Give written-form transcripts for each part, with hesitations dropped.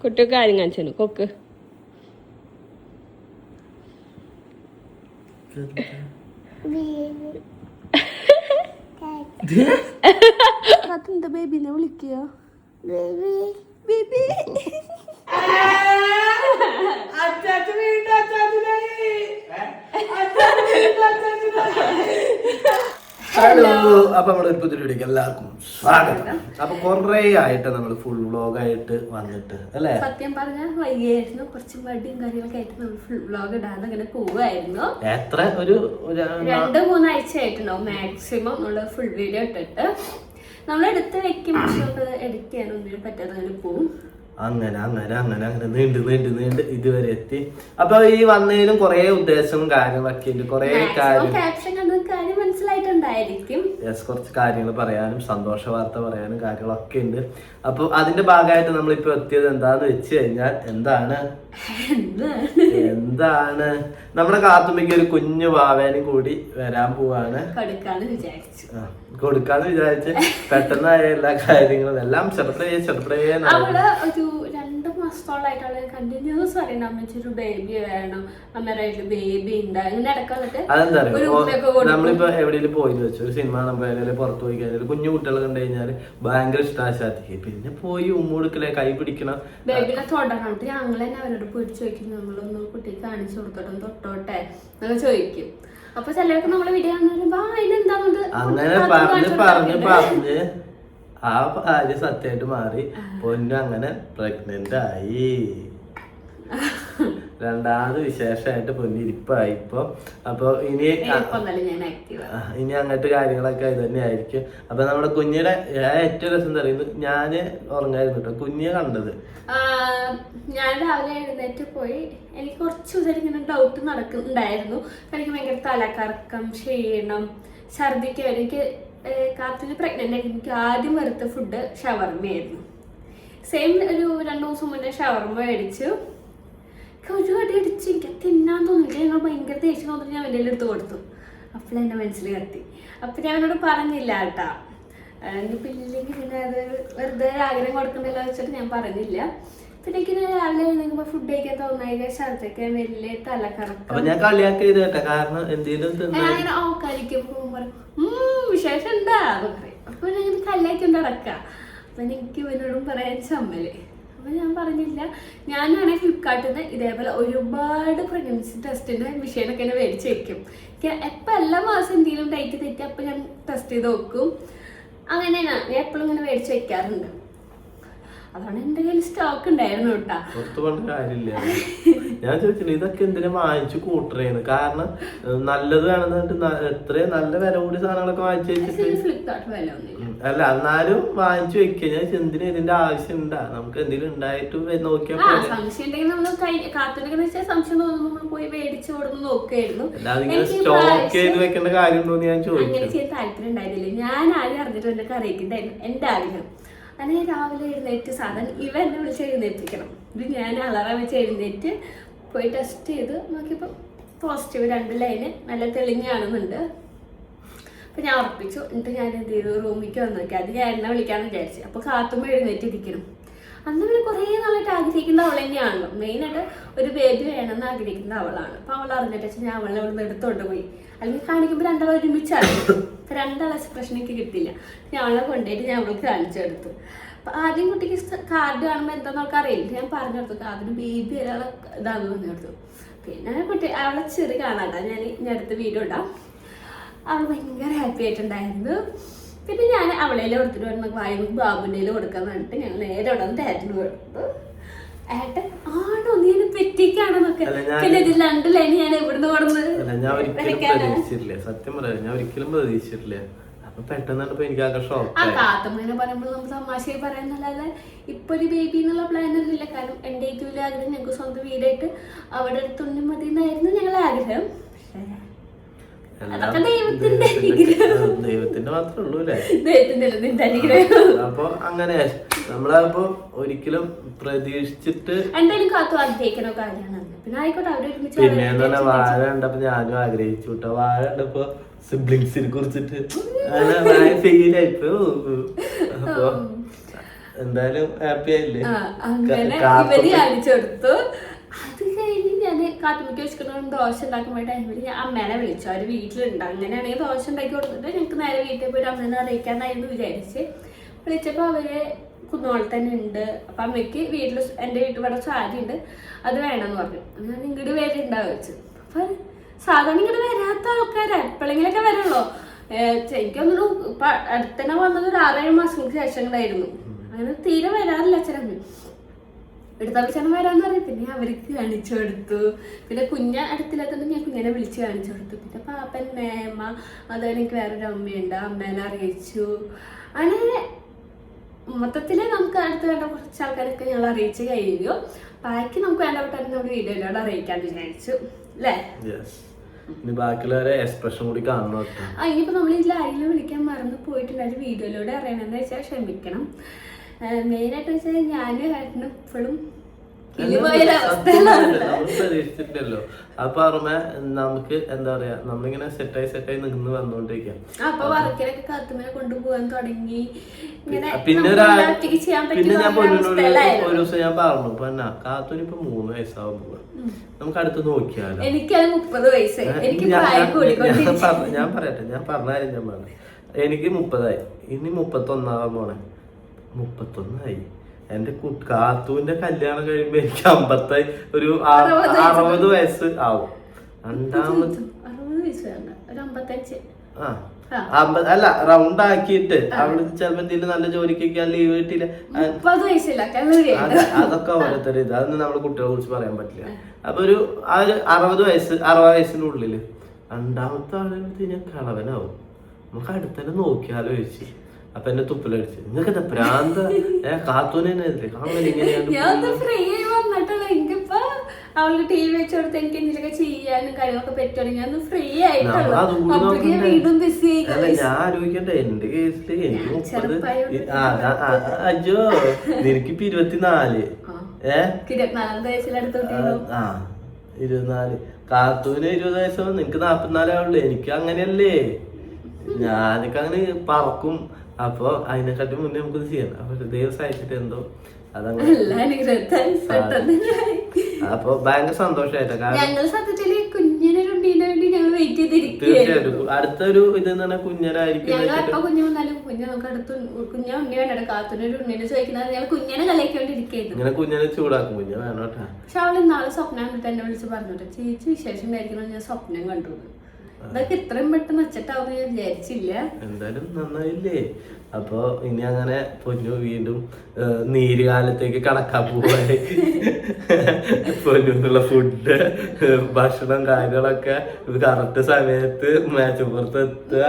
കുട്ടിയൊക്കെ കാര്യം കാണിച്ചു കൊക്ക് അതെന്താ ബേബിനെ വിളിക്കുക ബേബി ഹലോ, അപ്പൊ നമ്മുടെ ഒരു പുതിയ വീഡിയോക്ക് എല്ലാവർക്കും സ്വാഗതം. അപ്പൊ കൊറേ ആയിട്ട് നമ്മൾ ഫുൾ വ്ലോഗ് ആയിട്ട് വന്നിട്ട് അല്ലേ? സത്യം പറഞ്ഞാൽ വൈകിയായിരുന്നു, കുറച്ച് മടിയും കാര്യങ്ങളൊക്കെ ആയിട്ട് നമ്മൾ ഫുൾ വ്ലോഗ് ഇടാതെ അങ്ങനെ പോവായിരുന്നു. എത്ര ഒരു 2-3 ആഴ്ച ആയിട്ടുണ്ടാവും മാക്സിമം നമ്മള് ഫുൾ വീഡിയോ ഇട്ടിട്ട്. നമ്മൾ എടുത്ത് വെക്കും, പക്ഷെ എഡിറ്റ് ചെയ്യാനൊന്നും പറ്റാതെ അങ്ങനെ പോവും. അങ്ങനെ അങ്ങനെ അങ്ങനെ അങ്ങനെ നീണ്ട് നീണ്ട് നീണ്ട് ഇതുവരെ എത്തി. അപ്പൊ ഈ വന്നതിലും കൊറേ ഉദ്ദേശവും കാര്യങ്ങളൊക്കെ ഉണ്ട്, കൊറേ കാര്യം മനസ്സിലായിട്ടുണ്ടായിരിക്കും. കുറച്ച് കാര്യങ്ങൾ പറയാനും സന്തോഷ വാർത്ത പറയാനും കാര്യങ്ങളൊക്കെ ഉണ്ട്. അപ്പൊ അതിന്റെ ഭാഗമായിട്ട് നമ്മളിപ്പോ എത്തിയത് എന്താന്ന് വെച്ച് കഴിഞ്ഞാൽ എന്താണ് നമ്മുടെ കാത്തുമ്മയ്ക്ക് ഒരു കുഞ്ഞു വാവേനും കൂടി വരാൻ പോവാണ്. കൊടുക്കാന്ന് വിചാരിച്ച് പെട്ടെന്നായ എല്ലാ കാര്യങ്ങളും എല്ലാം ചെറുപ്പഴേ ഒരു 2 മാസത്തോളായിട്ട് അവള് കണ്ടിന്യൂസ് പറയുന്നത് അമ്മച്ചൊരു ബേബി വേണം, അമ്മേരായിട്ട് ബേബി ഉണ്ട്, അങ്ങനെ അതെന്താ അറിയോ, നമ്മളിപ്പോ എവിടെയെങ്കിലും പോയി വെച്ചു ഒരു സിനിമ നമ്മൾ പുറത്തു പോയി കഴിഞ്ഞാൽ കുഞ്ഞു കുട്ടികളെ കണ്ടു കഴിഞ്ഞാല് ഭയങ്കര ഇഷ്ടാശാത്തി, പിന്നെ പോയി ഉമ്മൂടുക്കലെ കൈ പിടിക്കണം, ബേബിനെ തൊടണം. ഞങ്ങൾ തന്നെ അവരോട് പോയിട്ട് ചോദിക്കും, നമ്മളൊന്ന് കുട്ടിക്ക് കാണിച്ചു കൊടുത്തോട്ടും തൊട്ടോട്ടെ എന്നൊക്കെ ചോദിക്കും. അപ്പൊ ചിലർക്ക് നമ്മളെ വീഡിയോ അങ്ങനെ പറഞ്ഞ് ആ ഭാര്യ സത്യമായിട്ട് മാറി. പൊന്നു അങ്ങനെ പ്രഗ്നന്റ് ആയി. രണ്ടാമത് വിശേഷമായിട്ട് പൊന്നിരിപ്പായി ഇപ്പൊ. അപ്പൊ ഇനി അങ്ങോട്ട് കാര്യങ്ങളൊക്കെ ഇത് തന്നെ ആയിരിക്കും. അപ്പൊ നമ്മുടെ കുഞ്ഞിയുടെ ഏറ്റവും രസം എന്താ പറയുന്നത്, ഞാന് ഉറങ്ങായിരുന്നു കേട്ടോ കുഞ്ഞിയെ കണ്ടത്. ഞാൻ രാവിലെ എഴുന്നേറ്റ് പോയി. എനിക്ക് കുറച്ച് ദിവസം ഇങ്ങനെ ഡൗട്ട് നടക്കുന്നുണ്ടായിരുന്നു. എനിക്ക് ഭയങ്കര തലക്കറക്കം, ക്ഷീണം, ഛർദിക്കാൻ. എനിക്ക് കാത്തിന് പ്രഗ്നന്റ് ആയിരുന്നു. എനിക്ക് ആദ്യം വരുത്ത ഫുഡ് ഷവർമ്മയായിരുന്നു. സെയിം ഒരു 2 ദിവസം മുന്നേ ഷവർമ്മ മേടിച്ചു. ഒരു അടി അടിച്ച് എനിക്ക് തിന്നാൻ തോന്നില്ല. ഞങ്ങൾ ഭയങ്കര ദേഷ്യം തോന്നിട്ട് ഞാൻ വലിയ എടുത്ത് കൊടുത്തു. അപ്പോൾ എൻ്റെ മനസ്സിൽ കത്തി. അപ്പം ഞാൻ അവനോട് പറഞ്ഞില്ല കേട്ടാ, ഇനിയിപ്പോൾ ഇല്ലെങ്കിൽ പിന്നെ അത് വെറുതെ ആഗ്രഹം കൊടുക്കണ്ടല്ലോ വെച്ചിട്ട് ഞാൻ പറഞ്ഞില്ല. പിന്നെ എനിക്ക് രാവിലെ എഴുന്നേൽക്കുമ്പോൾ ഫുഡ് കഴിക്കാൻ തോന്നായി, ഛർദ്ദിക്കാൻ, വലിയ തലക്കറക്കം. അങ്ങനെ കഴിക്കുമ്പോൾ പറയും വിശേഷം ഉണ്ടാ പറയും. അപ്പോൾ ഞാൻ കല്യാക്കിണ്ട് നടക്കാം. അപ്പം എനിക്ക് ഇവനോടും പറയാൻ ചമ്മല്. അപ്പം ഞാൻ പറഞ്ഞില്ല. ഞാനാണെങ്കിൽ ഫ്ലിപ്കാർട്ടിൽ നിന്ന് ഇതേപോലെ ഒരുപാട് പ്രഗ്നൻസി ടെസ്റ്റിൻ്റെ വിഷയമൊക്കെ എന്നെ മേടിച്ച് വയ്ക്കും. എപ്പോൾ എല്ലാ മാസം എന്തെങ്കിലും ഡേറ്റ് തെറ്റി അപ്പം ഞാൻ ടെസ്റ്റ് ചെയ്ത് നോക്കും. അങ്ങനെ ഞാൻ എപ്പോഴും ഇങ്ങനെ മേടിച്ച് വയ്ക്കാറുണ്ട്. അതാണ് എന്റെ കയ്യിൽ സ്റ്റോക്ക് ഉണ്ടായിരുന്നു കേട്ടാ. ഞാൻ ചോദിച്ചില്ല ഇതൊക്കെ എന്തിനാ വാങ്ങിച്ചു കൂട്ടറേന്ന്. കാരണം നല്ലത് വേണമെന്നിട്ട് എത്രയും നല്ല വില കൂടി സാധനങ്ങളൊക്കെ വാങ്ങിച്ചു വെച്ചിട്ട് അല്ല എന്നാലും വാങ്ങിച്ചു വെക്കുക. ഞാൻ എന്തിനാ ഇതിന്റെ ആവശ്യം ഉണ്ടാ, നമുക്ക് എന്തെങ്കിലും ഉണ്ടായിട്ട് നോക്കിയാൽ സ്റ്റോക്ക് ചെയ്ത് വെക്കേണ്ട കാര്യം ഉണ്ടോന്ന് ഞാൻ ചോദിച്ചു. താല്പര്യം ഉണ്ടായിരുന്നില്ല. ഞാൻ ആരും അറിഞ്ഞിട്ട് എന്റെ കറിയിക്കുണ്ടായിരുന്നു എന്റെ ആഗ്രഹം. അങ്ങനെ രാവിലെ എഴുന്നേറ്റ് സാധനം ഇവ എന്നെ വിളിച്ച് എഴുന്നേൽപ്പിക്കണം. ഇത് ഞാൻ അലാറം വെച്ച് എഴുന്നേറ്റ് പോയി ടെസ്റ്റ് ചെയ്ത് നോക്കിയപ്പോൾ പോസിറ്റീവ് 2 ലൈന് നല്ല തെളിഞ്ഞ് കാണുന്നുണ്ട്. അപ്പം ഞാൻ ഉറപ്പിച്ചു. എന്നിട്ട് ഞാൻ എന്ത് ചെയ്തു, റൂമിലേക്ക് വന്ന് നോക്കി. അത് ഞാൻ എന്നെ വിളിക്കാമെന്ന് വിചാരിച്ചു. അപ്പോൾ കാത്തുമ്പോൾ എഴുന്നേറ്റിരിക്കണം. അന്ന് പിന്നെ കുറേ നാളായിട്ട് ആഗ്രഹിക്കുന്ന അവൾ തന്നെയാണല്ലോ. മെയിനായിട്ട് ഒരു ബേബി വേണമെന്ന് ആഗ്രഹിക്കുന്ന അവളാണ്. അപ്പോൾ അവൾ അറിഞ്ഞിട്ട് വെച്ചാൽ ഞാൻ അവളെ അവിടെ നിന്ന് എടുത്തോണ്ട് പോയി. അല്ലെങ്കിൽ കാണിക്കുമ്പോൾ 2 ആൾ ഒരുമിച്ചാണ്. 2 ആൾ എക്സ്പ്രഷൻ എനിക്ക് കിട്ടില്ല. ഞാൻ അവളെ കൊണ്ടുപോയിട്ട് ഞാൻ അവൾക്ക് കാണിച്ചെടുത്തു. അപ്പം ആദ്യം കുട്ടിക്ക് കാർഡ് കാണുമ്പോൾ എന്താണെന്ന് അവൾക്ക് അറിയില്ല. ഞാൻ പറഞ്ഞെടുത്തു കാർഡിന് ബേബി ഒരാളെ ഇതാണെന്ന് പറഞ്ഞെടുത്തു. പിന്നെ കുട്ടി അവളെ ചെറിയ കാണാട്ടാ. ഞാൻ അടുത്ത വീഡിയോ ഇടാം. അവൾ ഭയങ്കര ഹാപ്പി ആയിട്ടുണ്ടായിരുന്നു. പിന്നെ ഞാൻ അവളേലും കൊടുത്തിട്ട് വരുന്ന വായു ബാബുൻ്റെയിലും കൊടുക്കാൻ വേണ്ടിട്ട് ഞങ്ങൾ നേരെ അവിടെ നിന്ന് ഏട്ടന് കൊടുത്തു. ഏട്ടൻ ആണോ നീ എന്നെ പെറ്റിക്കാണെന്നൊക്കെ. പിന്നെ ഇതിൽ 2 ലൈൻ ഞാൻ എവിടുന്ന് കൊടുന്നത് സത്യം പറയാം, ഞാൻ ഒരിക്കലും പ്രതീക്ഷിച്ചിട്ടില്ല. അപ്പൊ പെട്ടെന്ന് കാത്തമ്മനെ പറയുമ്പോൾ നമ്മൾ തമാശയായി പറയാന്നല്ലാതെ ഇപ്പൊ ഒരു ബേബി എന്നുള്ള പ്ലാൻ ഒന്നും ഇല്ല. കാരണം എൻ്റെ ഏറ്റവും ആഗ്രഹം ഞങ്ങൾക്ക് സ്വന്തം വീടായിട്ട് അവിടെ അടുത്തുണ്ടി മതി എന്നായിരുന്നു ഞങ്ങളെ ആഗ്രഹം. ദൈവത്തിന്റെ മാത്രമേ ഉള്ളൂ അല്ലേ. അപ്പൊ അങ്ങനെ നമ്മളപ്പോ ഒരിക്കലും പ്രതീക്ഷിച്ചിട്ട് പിന്നെ എന്താ വാഴ കണ്ടപ്പോ ഞാനും ആഗ്രഹിച്ചു കേട്ടോ. വാഴ കണ്ടപ്പോ സിബ്ലിങ്സിനെ കുറിച്ചിട്ട് ഫീൽ ആയിപ്പോ. അപ്പൊ എന്തായാലും ഹാപ്പി ആയില്ലേ? അങ്ങനെ ഇവര് കാണിച്ചു കൊടുത്തു. അത് കഴിഞ്ഞ് ഞാൻ കാട്ടുമുക്കി വെച്ചിട്ട് ദോശ ഉണ്ടാക്കുമ്പോൾ ടൈമിൽ ഞാൻ അമ്മേനെ വിളിച്ചു. അവര് വീട്ടിലുണ്ട്. അങ്ങനെയാണെങ്കിൽ ദോശ ഉണ്ടാക്കി കൊടുത്തിട്ട് ഞങ്ങൾക്ക് നേരെ വീട്ടിൽ പോയിട്ട് അമ്മേനെ അറിയിക്കാന്നായിരുന്നു വിചാരിച്ച്. വിളിച്ചപ്പോൾ അവര് കുന്നോളി തന്നെ ഉണ്ട്. അപ്പൊ അമ്മയ്ക്ക് വീട്ടിൽ എൻ്റെ വീട്ടിൽ സാരി ഉണ്ട്, അത് വേണമെന്ന് പറഞ്ഞു. ഞാൻ ഇങ്ങോട്ട് വരുന്നുണ്ടാവും വെച്ചു. അപ്പൊ സാധാരണ ഇങ്ങോട്ട് വരാത്ത ആൾക്കാരാ, എപ്പോഴെങ്കിലൊക്കെ വരുള്ളൂ. എനിക്കൊന്നും ഇപ്പൊ അടുത്തന്നെ വന്നത് ഒരു 6-7 മാസങ്ങൾക്ക് ശേഷങ്ങളായിരുന്നു. അങ്ങനെ തീരെ വരാറില്ല അച്ഛനമ്മ. എടുത്ത അച്ഛനും വരാന്ന് പറയും. പിന്നെ അവർക്ക് കാണിച്ചു കൊടുത്തു. പിന്നെ കുഞ്ഞ അടുത്തില്ലാത്തതുകൊണ്ട് ഞാൻ കുഞ്ഞിനെ വിളിച്ച് കാണിച്ചു കൊടുത്തു. പിന്നെ പാപ്പൻ മേമ, അതുപോലെ എനിക്ക് വേറൊരു അമ്മയുണ്ട്, അമ്മേനെ അറിയിച്ചു. അങ്ങനെ മൊത്തത്തില് നമുക്ക് അടുത്ത് വേണ്ട കുറച്ച് ആൾക്കാരൊക്കെ ഞങ്ങൾ അറിയിച്ച് കഴിഞ്ഞു. ബാക്കി നമുക്ക് വേണ്ടപ്പെട്ടാൽ നമ്മുടെ വീഡിയോയിലൂടെ അറിയിക്കാന്ന് വിചാരിച്ചു അല്ലേ? ബാക്കിയുള്ളവരെ എക്സ്പ്രഷൻ കൂടി കാണണം. ഇനിയിപ്പോ നമ്മൾ ഇതിൽ ആരെങ്കിലും വിളിക്കാൻ മറന്നു പോയിട്ടുണ്ടായിരുന്നു, വീഡിയോയിലൂടെ അറിയണമെന്ന് വെച്ചാൽ ക്ഷമിക്കണം. മെയിനായിട്ട് വെച്ചാൽ ഞാനും ഏട്ടനും ഇപ്പോഴും പ്രതീക്ഷിച്ചിട്ടില്ലല്ലോ. അപ്പൊ പുറമെ നമുക്ക് എന്താ പറയാ, നമ്മളിങ്ങനെ സെറ്റായി നിന്ന് വന്നോണ്ടിരിക്കാം. അപ്പൊ വർക്കിനൊക്കെ കാത്തുമ്മനെ കൊണ്ടുപോകാൻ തുടങ്ങി. പിന്നെ ഞാൻ പൊന്നോട് ഒരു ദിവസം ഞാൻ പറഞ്ഞു, പിന്നെ കാത്തൂന് ഇപ്പൊ 3 വയസ്സാവുമ്പോ നമുക്ക് അടുത്ത് നോക്കിയാലോ. എനിക്കത് 30 വയസ്സായി. ഞാൻ പറയട്ടെ, ഞാൻ പറഞ്ഞ കാര്യം ഞാൻ പറഞ്ഞു. എനിക്ക് 30 ഇനി 31 പോണേ. 31 എന്റെ കാത്തൂന്റെ കല്യാണം കഴിയുമ്പോ എനിക്ക് 50 ഒരു 60 വയസ്സ് ആവും. രണ്ടാമത് അല്ല റൗണ്ട് ആക്കിയിട്ട് അവിടെ ചിലപ്പോ എന്തെങ്കിലും നല്ല ജോലിക്കൊക്കെ ലീവ് കിട്ടിയില്ല. അതൊക്കെ ഓരോരുത്തർ ഇത്, അതൊന്നും നമ്മള് കുട്ടികളെ കുറിച്ച് പറയാൻ പറ്റില്ല. അപ്പൊ ഒരു 60 വയസ്സിന്റെ ഉള്ളില് രണ്ടാമത്തെ ആളുകൾക്ക് ഞാൻ കളവനാവും. നമുക്ക് അടുത്തന്നെ നോക്കിയാലോ ചോദിച്ചു. അപ്പൊ എന്നെ തുപ്പലടിച്ചു. നിങ്ങൾക്ക് പ്രാന്ത കാത്തൂനെ അവള് ടി വി വെച്ച് കൊടുത്ത് എനിക്ക് എന്തെങ്കിലുമൊക്കെ ചെയ്യാനും കാര്യങ്ങളൊക്കെ പറ്റുവാണെങ്കിൽ ഞാൻ ഫ്രീ ആയിട്ടുള്ള ഞാൻ ആലോചിക്കട്ടെ. എന്റെ കേസില് എനിക്ക് 30. അജോ നിനക്കിപ്പോ 24. 24 വയസ്സിലടുത്തോട്ട് 24. കാത്തൂന് 20 വയസ്സോ, നിനക്ക് 44 ആവുള്ളൂ. എനിക്ക് അങ്ങനെയല്ലേ, ഞാനൊക്കെ അങ്ങനെ പറക്കും. അപ്പൊ അതിനെക്കാട്ടി മുന്നേ നമുക്കിത് ചെയ്യണം. അപ്പൊ ദൈവം സഹായിച്ചിട്ട് എന്തോ അതങ്ങനെ. അപ്പൊ ഭയങ്കര സന്തോഷമായിട്ടാ. തീർച്ചയായിട്ടും അടുത്തൊരു ഇത് കുഞ്ഞനായിരിക്കും. ഇങ്ങനെ കുഞ്ഞിനെ ചൂടാക്കും. കുഞ്ഞ വേണോട്ടാ. പക്ഷെ അവള് നാളെ സ്വപ്നം കണ്ടിട്ട് എന്നെ വിളിച്ച് പറഞ്ഞോട്ടെ, ചേച്ചി വിശേഷം ഉണ്ടായിരിക്കണം, ഞാൻ സ്വപ്നം കണ്ടു. അതൊക്കെ ഇത്രയും പെട്ടെന്ന് വെച്ചിട്ടാവും ഞാൻ വിചാരിച്ചില്ല. എന്തായാലും നന്നായില്ലേ. അപ്പൊ ഇനി അങ്ങനെ പൊന്നു വീണ്ടും നീരുകാലത്തേക്ക് കടക്കാൻ പോവായി. പൊന്നുള്ള ഫുഡ്, ഭക്ഷണം, കാര്യങ്ങളൊക്കെ കറക്റ്റ് സമയത്ത് മേച്ചപ്പുറത്ത് എത്തുക.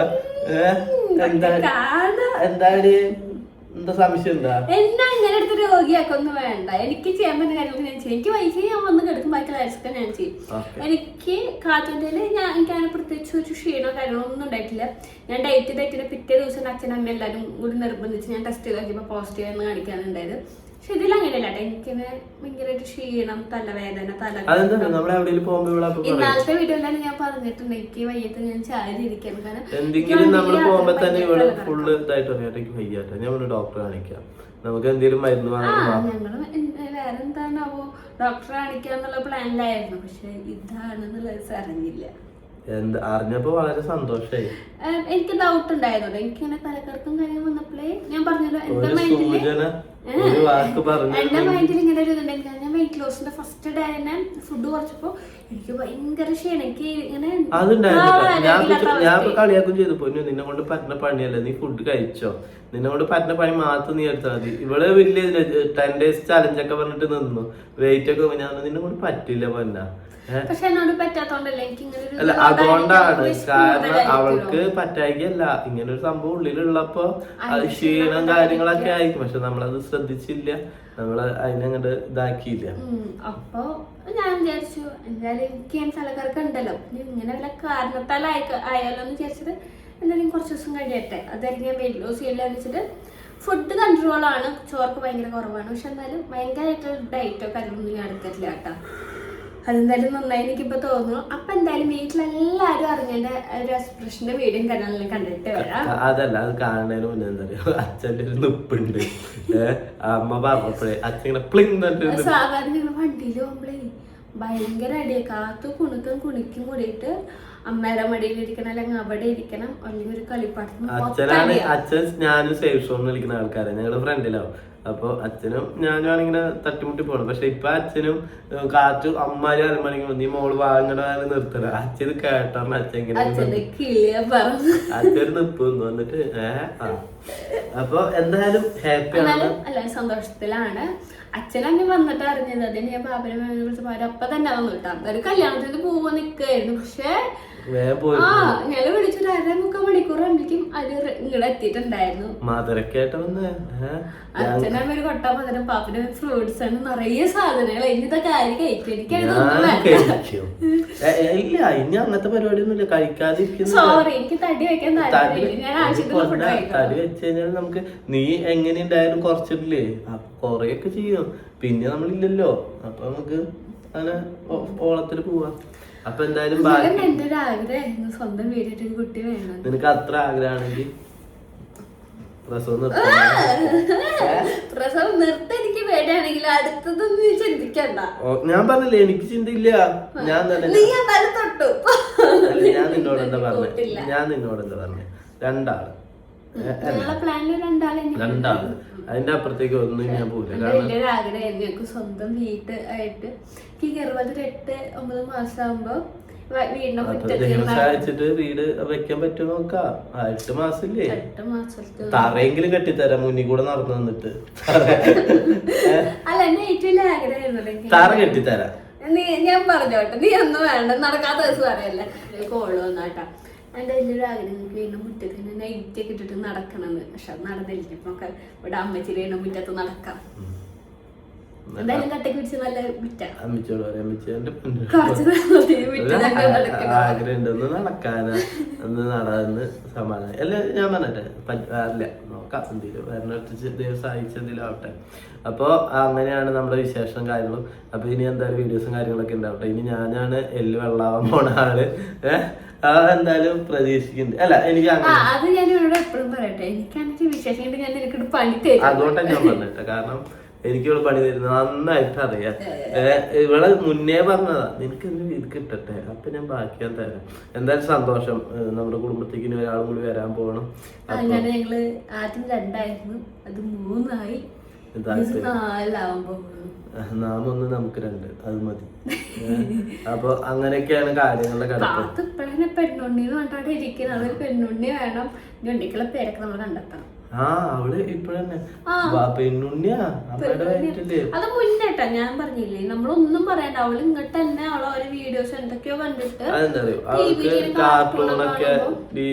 എന്താ സംശയം? എന്നാ ഇങ്ങനെ അടുത്ത് രോഗിയാക്കൊന്നും വേണ്ട. എനിക്ക് ചെയ്യാൻ പറ്റുന്ന കാര്യങ്ങൾ ഞാൻ ചെയ്യും. എനിക്ക് വൈകി ഞാൻ വന്ന് കിടക്കും, ബാക്കി കാര്യങ്ങളൊക്കെ ഞാൻ ചെയ്യും. എനിക്ക് കാത്തുൻ്റെ എനിക്കങ്ങനെ പ്രത്യേകിച്ച് ഒരു ക്ഷീണോ കാര്യങ്ങളോ ഒന്നും ഉണ്ടായിട്ടില്ല. ഞാൻ ഡേറ്റ് തെറ്റിന്റെ പിറ്റേ ദിവസം അച്ഛനും അമ്മ എല്ലാവരും കൂടി നിർബന്ധിച്ച് ഞാൻ ടെസ്റ്റ് ചെയ്ത് നോക്കിയപ്പോൾ പോസിറ്റീവ് എന്ന് കാണിക്കാനുണ്ടായത്. പക്ഷെ ഇതിലങ്ങനെയല്ല. എനിക്കിങ്ങനെ ഭയങ്കരമായിട്ട് ക്ഷീണം, തലവേദന, ഇന്നാളത്തെ വീഡിയോയിലാണ് ഞാൻ പറഞ്ഞിട്ടുണ്ട് എനിക്ക് വയ്യത്ത് ഞാൻ ചാരി ഇരിക്കാൻ. നമുക്ക് എന്തെങ്കിലും മരുന്ന് ഞങ്ങള് വേറെന്താണാവോ ഡോക്ടറെ കാണിക്കാന്നുള്ള പ്ലാനിലായിരുന്നു. പക്ഷെ ഇതാണെന്നുള്ളത് അറിഞ്ഞില്ല. അറിഞ്ഞപ്പോ വളരെ സന്തോഷായി. എനിക്ക് ഡൗട്ട് ഉണ്ടായതുകൊണ്ട് എനിക്കിങ്ങനെ തലക്കറക്കും കാര്യം വന്നപ്പോഴേ ഞാൻ പറഞ്ഞല്ലോ എന്റെ മൈൻഡിൽ ഇങ്ങനെ ഒരു ഇതുണ്ടായിരുന്നു. ഞാൻ വെയിറ്റ് ലോസിന്റെ ഫസ്റ്റ് ഡേ തന്നെ ഫുഡ് കുറച്ചപ്പോ എനിക്ക് ഭയങ്കര ക്ഷീണം. എനിക്ക് ഇങ്ങനെ ഞാൻ കളിയാക്കും ചെയ്തു. പൊന്നു നിന്നെ കൊണ്ട് പറ്റുന്ന പണിയല്ല, നീ ഫുഡ് കഴിച്ചോ, നിന്നെ കൊണ്ട് പറ്റുന്ന പണി മാത്രം നീ എടുത്താൽ മതി. ഇവിടെ വലിയ 10 days ചലഞ്ച് ഒക്കെ പറഞ്ഞിട്ട് നിന്നു. വെയിറ്റ് ഒക്കെ ഞാൻ നിന്നെ കൊണ്ട് പറ്റില്ല പൊന്ന. അല്ല അതുകൊണ്ടാണ്, കാരണം അവൾക്ക് പറ്റായികയല്ല, ഇങ്ങനെ ഒരു സംഭവം ഉള്ളിലുള്ളപ്പോ ക്ഷീണം കാര്യങ്ങളൊക്കെ ആയിരിക്കും. പക്ഷെ നമ്മളത് ശ്രദ്ധിച്ചില്ല, നമ്മള് അതിനങ്ങോട്ട് ഇതാക്കിയില്ല. അപ്പൊ ഞാൻ വിചാരിച്ചു എന്തായാലും എനിക്ക് ഞാൻ തലക്കറക്കം ഉണ്ടല്ലോ, ഇങ്ങനെ വല്ല കാരണത്താൽ ആയാലോ എന്ന് വിചാരിച്ചത്. എന്തായാലും കുറച്ച് ദിവസം കഴിയട്ടെ, അതായിരിക്കും ഞാൻ വെയിറ്റ് ലോസ് ചെയ്യില്ല എന്ന് വെച്ചിട്ട് ഫുഡ് കൺട്രോളാണ്. ചോർക്ക് ഭയങ്കര കുറവാണ്. പക്ഷെ എന്നാലും ഭയങ്കരമായിട്ടുള്ള ഡയറ്റോ കാര്യങ്ങളൊന്നും ഞാൻ എടുത്തിട്ടില്ല കേട്ടോ. അതെന്തായാലും നന്നായി എനിക്കിപ്പോ തോന്നുന്നു. അപ്പൊ എന്തായാലും വീട്ടിലെല്ലാരും അറിഞ്ഞതിന്റെ ഒരു എക്സ്പ്രഷന്റെ വീഡിയോയും കാര്യങ്ങളെല്ലാം കണ്ടിട്ട് വരാം. അതല്ല, അത് കാണുന്നതിന് മുന്നേ എന്താ പറയാ, അച്ഛൻ്റെ ഒരു നിപ്പുണ്ട്. അമ്മ പറഞ്ഞപ്പോഴേ അച്ഛൻ ഇങ്ങനെ പ്ലിങ് സാധാരണ ഞങ്ങൾ വണ്ടിയിൽ പോകുമ്പോഴേ ഭയങ്കര അടിയാ. കാത്തു കുണുക്കും കൂടിയിട്ട് അമ്മയുടെ മടിയിലിരിക്കണം, അല്ലെങ്കിൽ അവിടെ ഇരിക്കണം, അല്ലെങ്കിൽ ഒരു കളിപ്പാട്ടം. അച്ഛൻ ഞാനും സേഫ് സോൺ കളിക്കുന്ന ആൾക്കാരാണ്, ഞങ്ങള് ഫ്രണ്ടിലാവും. അപ്പൊ അച്ഛനും ഞാനും ആണിങ്ങനെ തട്ടിമുട്ടി പോണം. പക്ഷെ ഇപ്പൊ അച്ഛനും കാറ്റും അമ്മാര് അരമണിക്ക് നീ മോള് വാങ്ങണ നിർത്തല. അച്ഛന് കേട്ടോണ്ട് അച്ഛൻ അച്ഛൻ നിപ്പുന്നു വന്നിട്ട് അപ്പൊ എന്തായാലും ഹാപ്പിയാണ്, അല്ല സന്തോഷത്തിലാണ്. അച്ഛനങ്ങനെ വന്നിട്ട് അറിഞ്ഞത്. അതിന് ഞാൻ പാപ്പനെ വിളിച്ചപ്പോ അവരപ്പം തന്നെ വന്നു കിട്ടാം. ഒരു കല്യാണത്തിന് പോവാൻ നിക്കായിരുന്നു. പക്ഷെ ഞങ്ങള് വിളിച്ചൊരു 1.5 മണിക്കൂർ ആകുമ്പോഴേക്കും അത് ഇങ്ങടെ എത്തിയിട്ടുണ്ടായിരുന്നു. അച്ഛനമ്മ ഒരു കൊട്ട മധുരം, പാപ്പിന് ഫ്രൂട്ട്സ് ആണ്, നിറയെ സാധനങ്ങൾ. ഇന്നത്തെ കാര്യം കഴിക്കും. ഇല്ല ഇനി അങ്ങനത്തെ പരിപാടിയൊന്നുമില്ല, കഴിക്കാതിരിക്കുന്നു. സോറി, എനിക്ക് തടി വെക്കാൻ താല്പര്യമില്ല. ഞാൻ ആവശ്യത്തിന് ഫുഡ് കഴിക്കും. തടി വെച്ച് കഴിഞ്ഞാൽ നമുക്ക് നീ എങ്ങനെ ഉണ്ടായാലും കുറച്ചിട്ടില്ലേ, അപ്പൊ കൊറേയൊക്കെ ചെയ്യും. പിന്നെ നമ്മളില്ലല്ലോ, അപ്പൊ നമുക്ക് അങ്ങനെ ഓളത്തിൽ പോവാം. അപ്പൊ എന്തായാലും എന്റെ ഒരു ആഗ്രഹമായിരുന്നു സ്വന്തം വീട്ടിൽ കുട്ടി വേണം. നിനക്ക് അത്ര ആഗ്രഹമാണെങ്കിൽ പ്രസവം നിർത്താൻ എനിക്ക് വേണമെങ്കിൽ അടുത്തതൊന്നും ചിന്തിക്കണ്ട. ഞാൻ പറഞ്ഞില്ലേ എനിക്ക് ചിന്തയില്ല. ഞാൻ തന്നെ തൊട്ടു. ഞാൻ നിന്നോട് എന്താ പറഞ്ഞേ 2 ആള്. രണ്ടാള്. അതിന്റെ അപ്പുറത്തേക്ക് ഒന്നും ഞാൻ പോകില്ല. വലിയൊരു ആഗ്രഹമായിരുന്നു സ്വന്തം വീട്ടായിട്ട്. ഈ ഗർഭത്തിൽ 8-9 മാസം ആകുമ്പോ അയച്ചിട്ട് വീട് വെക്കാൻ പറ്റുമോ നോക്കാം. 8 മാസല്ലേ, തറയെങ്കിലും കെട്ടിത്തരാം മുന്നിൽ കൂടെ നടന്നു വന്നിട്ട്. അല്ല എന്റെ ഏറ്റവും ആഗ്രഹമായിരുന്നു തറ കെട്ടിത്തരാം. ഞാൻ പറഞ്ഞോട്ടെ, നീ ഒന്നും വേണ്ട, നടക്കാത്ത ദിവസം അറിയല്ലേ. കോള് വന്നാട്ടാ. എന്റെ വലിയൊരു ആഗ്രഹം വീണ്ടും മുറ്റത്ത് തന്നെ നൈറ്റൊക്കെ ഇട്ടിട്ട് നടക്കണമെന്ന്. പക്ഷെ അത് നടന്നില്ല. ഇപ്പൊ ഇവിടെ അമ്മച്ചിരി വീണ്ടും മുറ്റത്ത് നടക്കാം. എന്തായാലും കട്ടക്ക് പിടിച്ച് നല്ല ആഗ്രഹമുണ്ട് ഒന്ന് നടക്കാനാ, ഒന്ന് നടന്ന് സമാധാനം. അല്ല ഞാൻ പറഞ്ഞിട്ടെ പറ്റില്ല, നോക്കാം എന്തെങ്കിലും വരണ ദിവസം അയച്ചെന്തെങ്കിലും ആവട്ടെ. അപ്പൊ അങ്ങനെയാണ് നമ്മുടെ വിശേഷം കാര്യങ്ങളും. അപ്പൊ ഇനി എന്തായാലും വീഡിയോസും കാര്യങ്ങളൊക്കെ ഉണ്ടാവട്ടെ. ഇനി ഞാനാണ് എല്ല് വെള്ളാവാൻ പോണ ആള്. അതെന്തായാലും പ്രതീക്ഷിക്കുന്നുണ്ട്. അല്ല എനിക്ക് അത് ഞാൻ ഇവിടെ എപ്പോഴും പറയട്ടെ, എനിക്കാണെങ്കിൽ വിശേഷം ഞാൻ എനിക്കൊരു പണി തരും. അതുകൊണ്ടാണ് ഞാൻ പറഞ്ഞിട്ടെ, കാരണം എനിക്ക് ഇവിടെ പണി തരുന്നത് നന്നായിട്ട് അറിയാം. ഇവിടെ മുന്നേ പറഞ്ഞതാ നിനക്ക് എന്ത് ഇത് കിട്ടട്ടെ, അപ്പൊ ഞാൻ ബാക്കി ഞാൻ തരാം. എന്തായാലും സന്തോഷം. നമ്മുടെ കുടുംബത്തേക്ക് ഇനി ഒരാളും കൂടി വരാൻ പോകണം. ഞങ്ങള് ആദ്യം 2 ആയിരുന്നു, അത് 3 ആയി, 4 ആവുമ്പോ നാമൊന്ന് നമുക്ക് 2 അത് മതി. അപ്പൊ അങ്ങനെയൊക്കെയാണ് കാര്യങ്ങളുടെ കിടപ്പ്. ഇപ്പഴന്നെ പെണ്ണുണ്ണിന്ന് പറഞ്ഞോണ്ട് ഇരിക്കുന്നത്. അതൊരു പെണ്ണുണ്ണി വേണം. ഞണ്ടിക്കുള്ള പേരൊക്കെ നമ്മൾ കണ്ടെത്തണം. അവള് ഇപ്പഴന്നെ പെണ്ണുണ്ണിയാ അത് മുന്നേട്ടാ. ഞാൻ പറഞ്ഞില്ലേ നമ്മളൊന്നും പറയണ്ട. അവള് ഇങ്ങോട്ട് തന്നെ അവളെ വീഡിയോസ് എന്തൊക്കെയോ കണ്ടിട്ട് കാർട്ടൂണൊക്കെ ഈ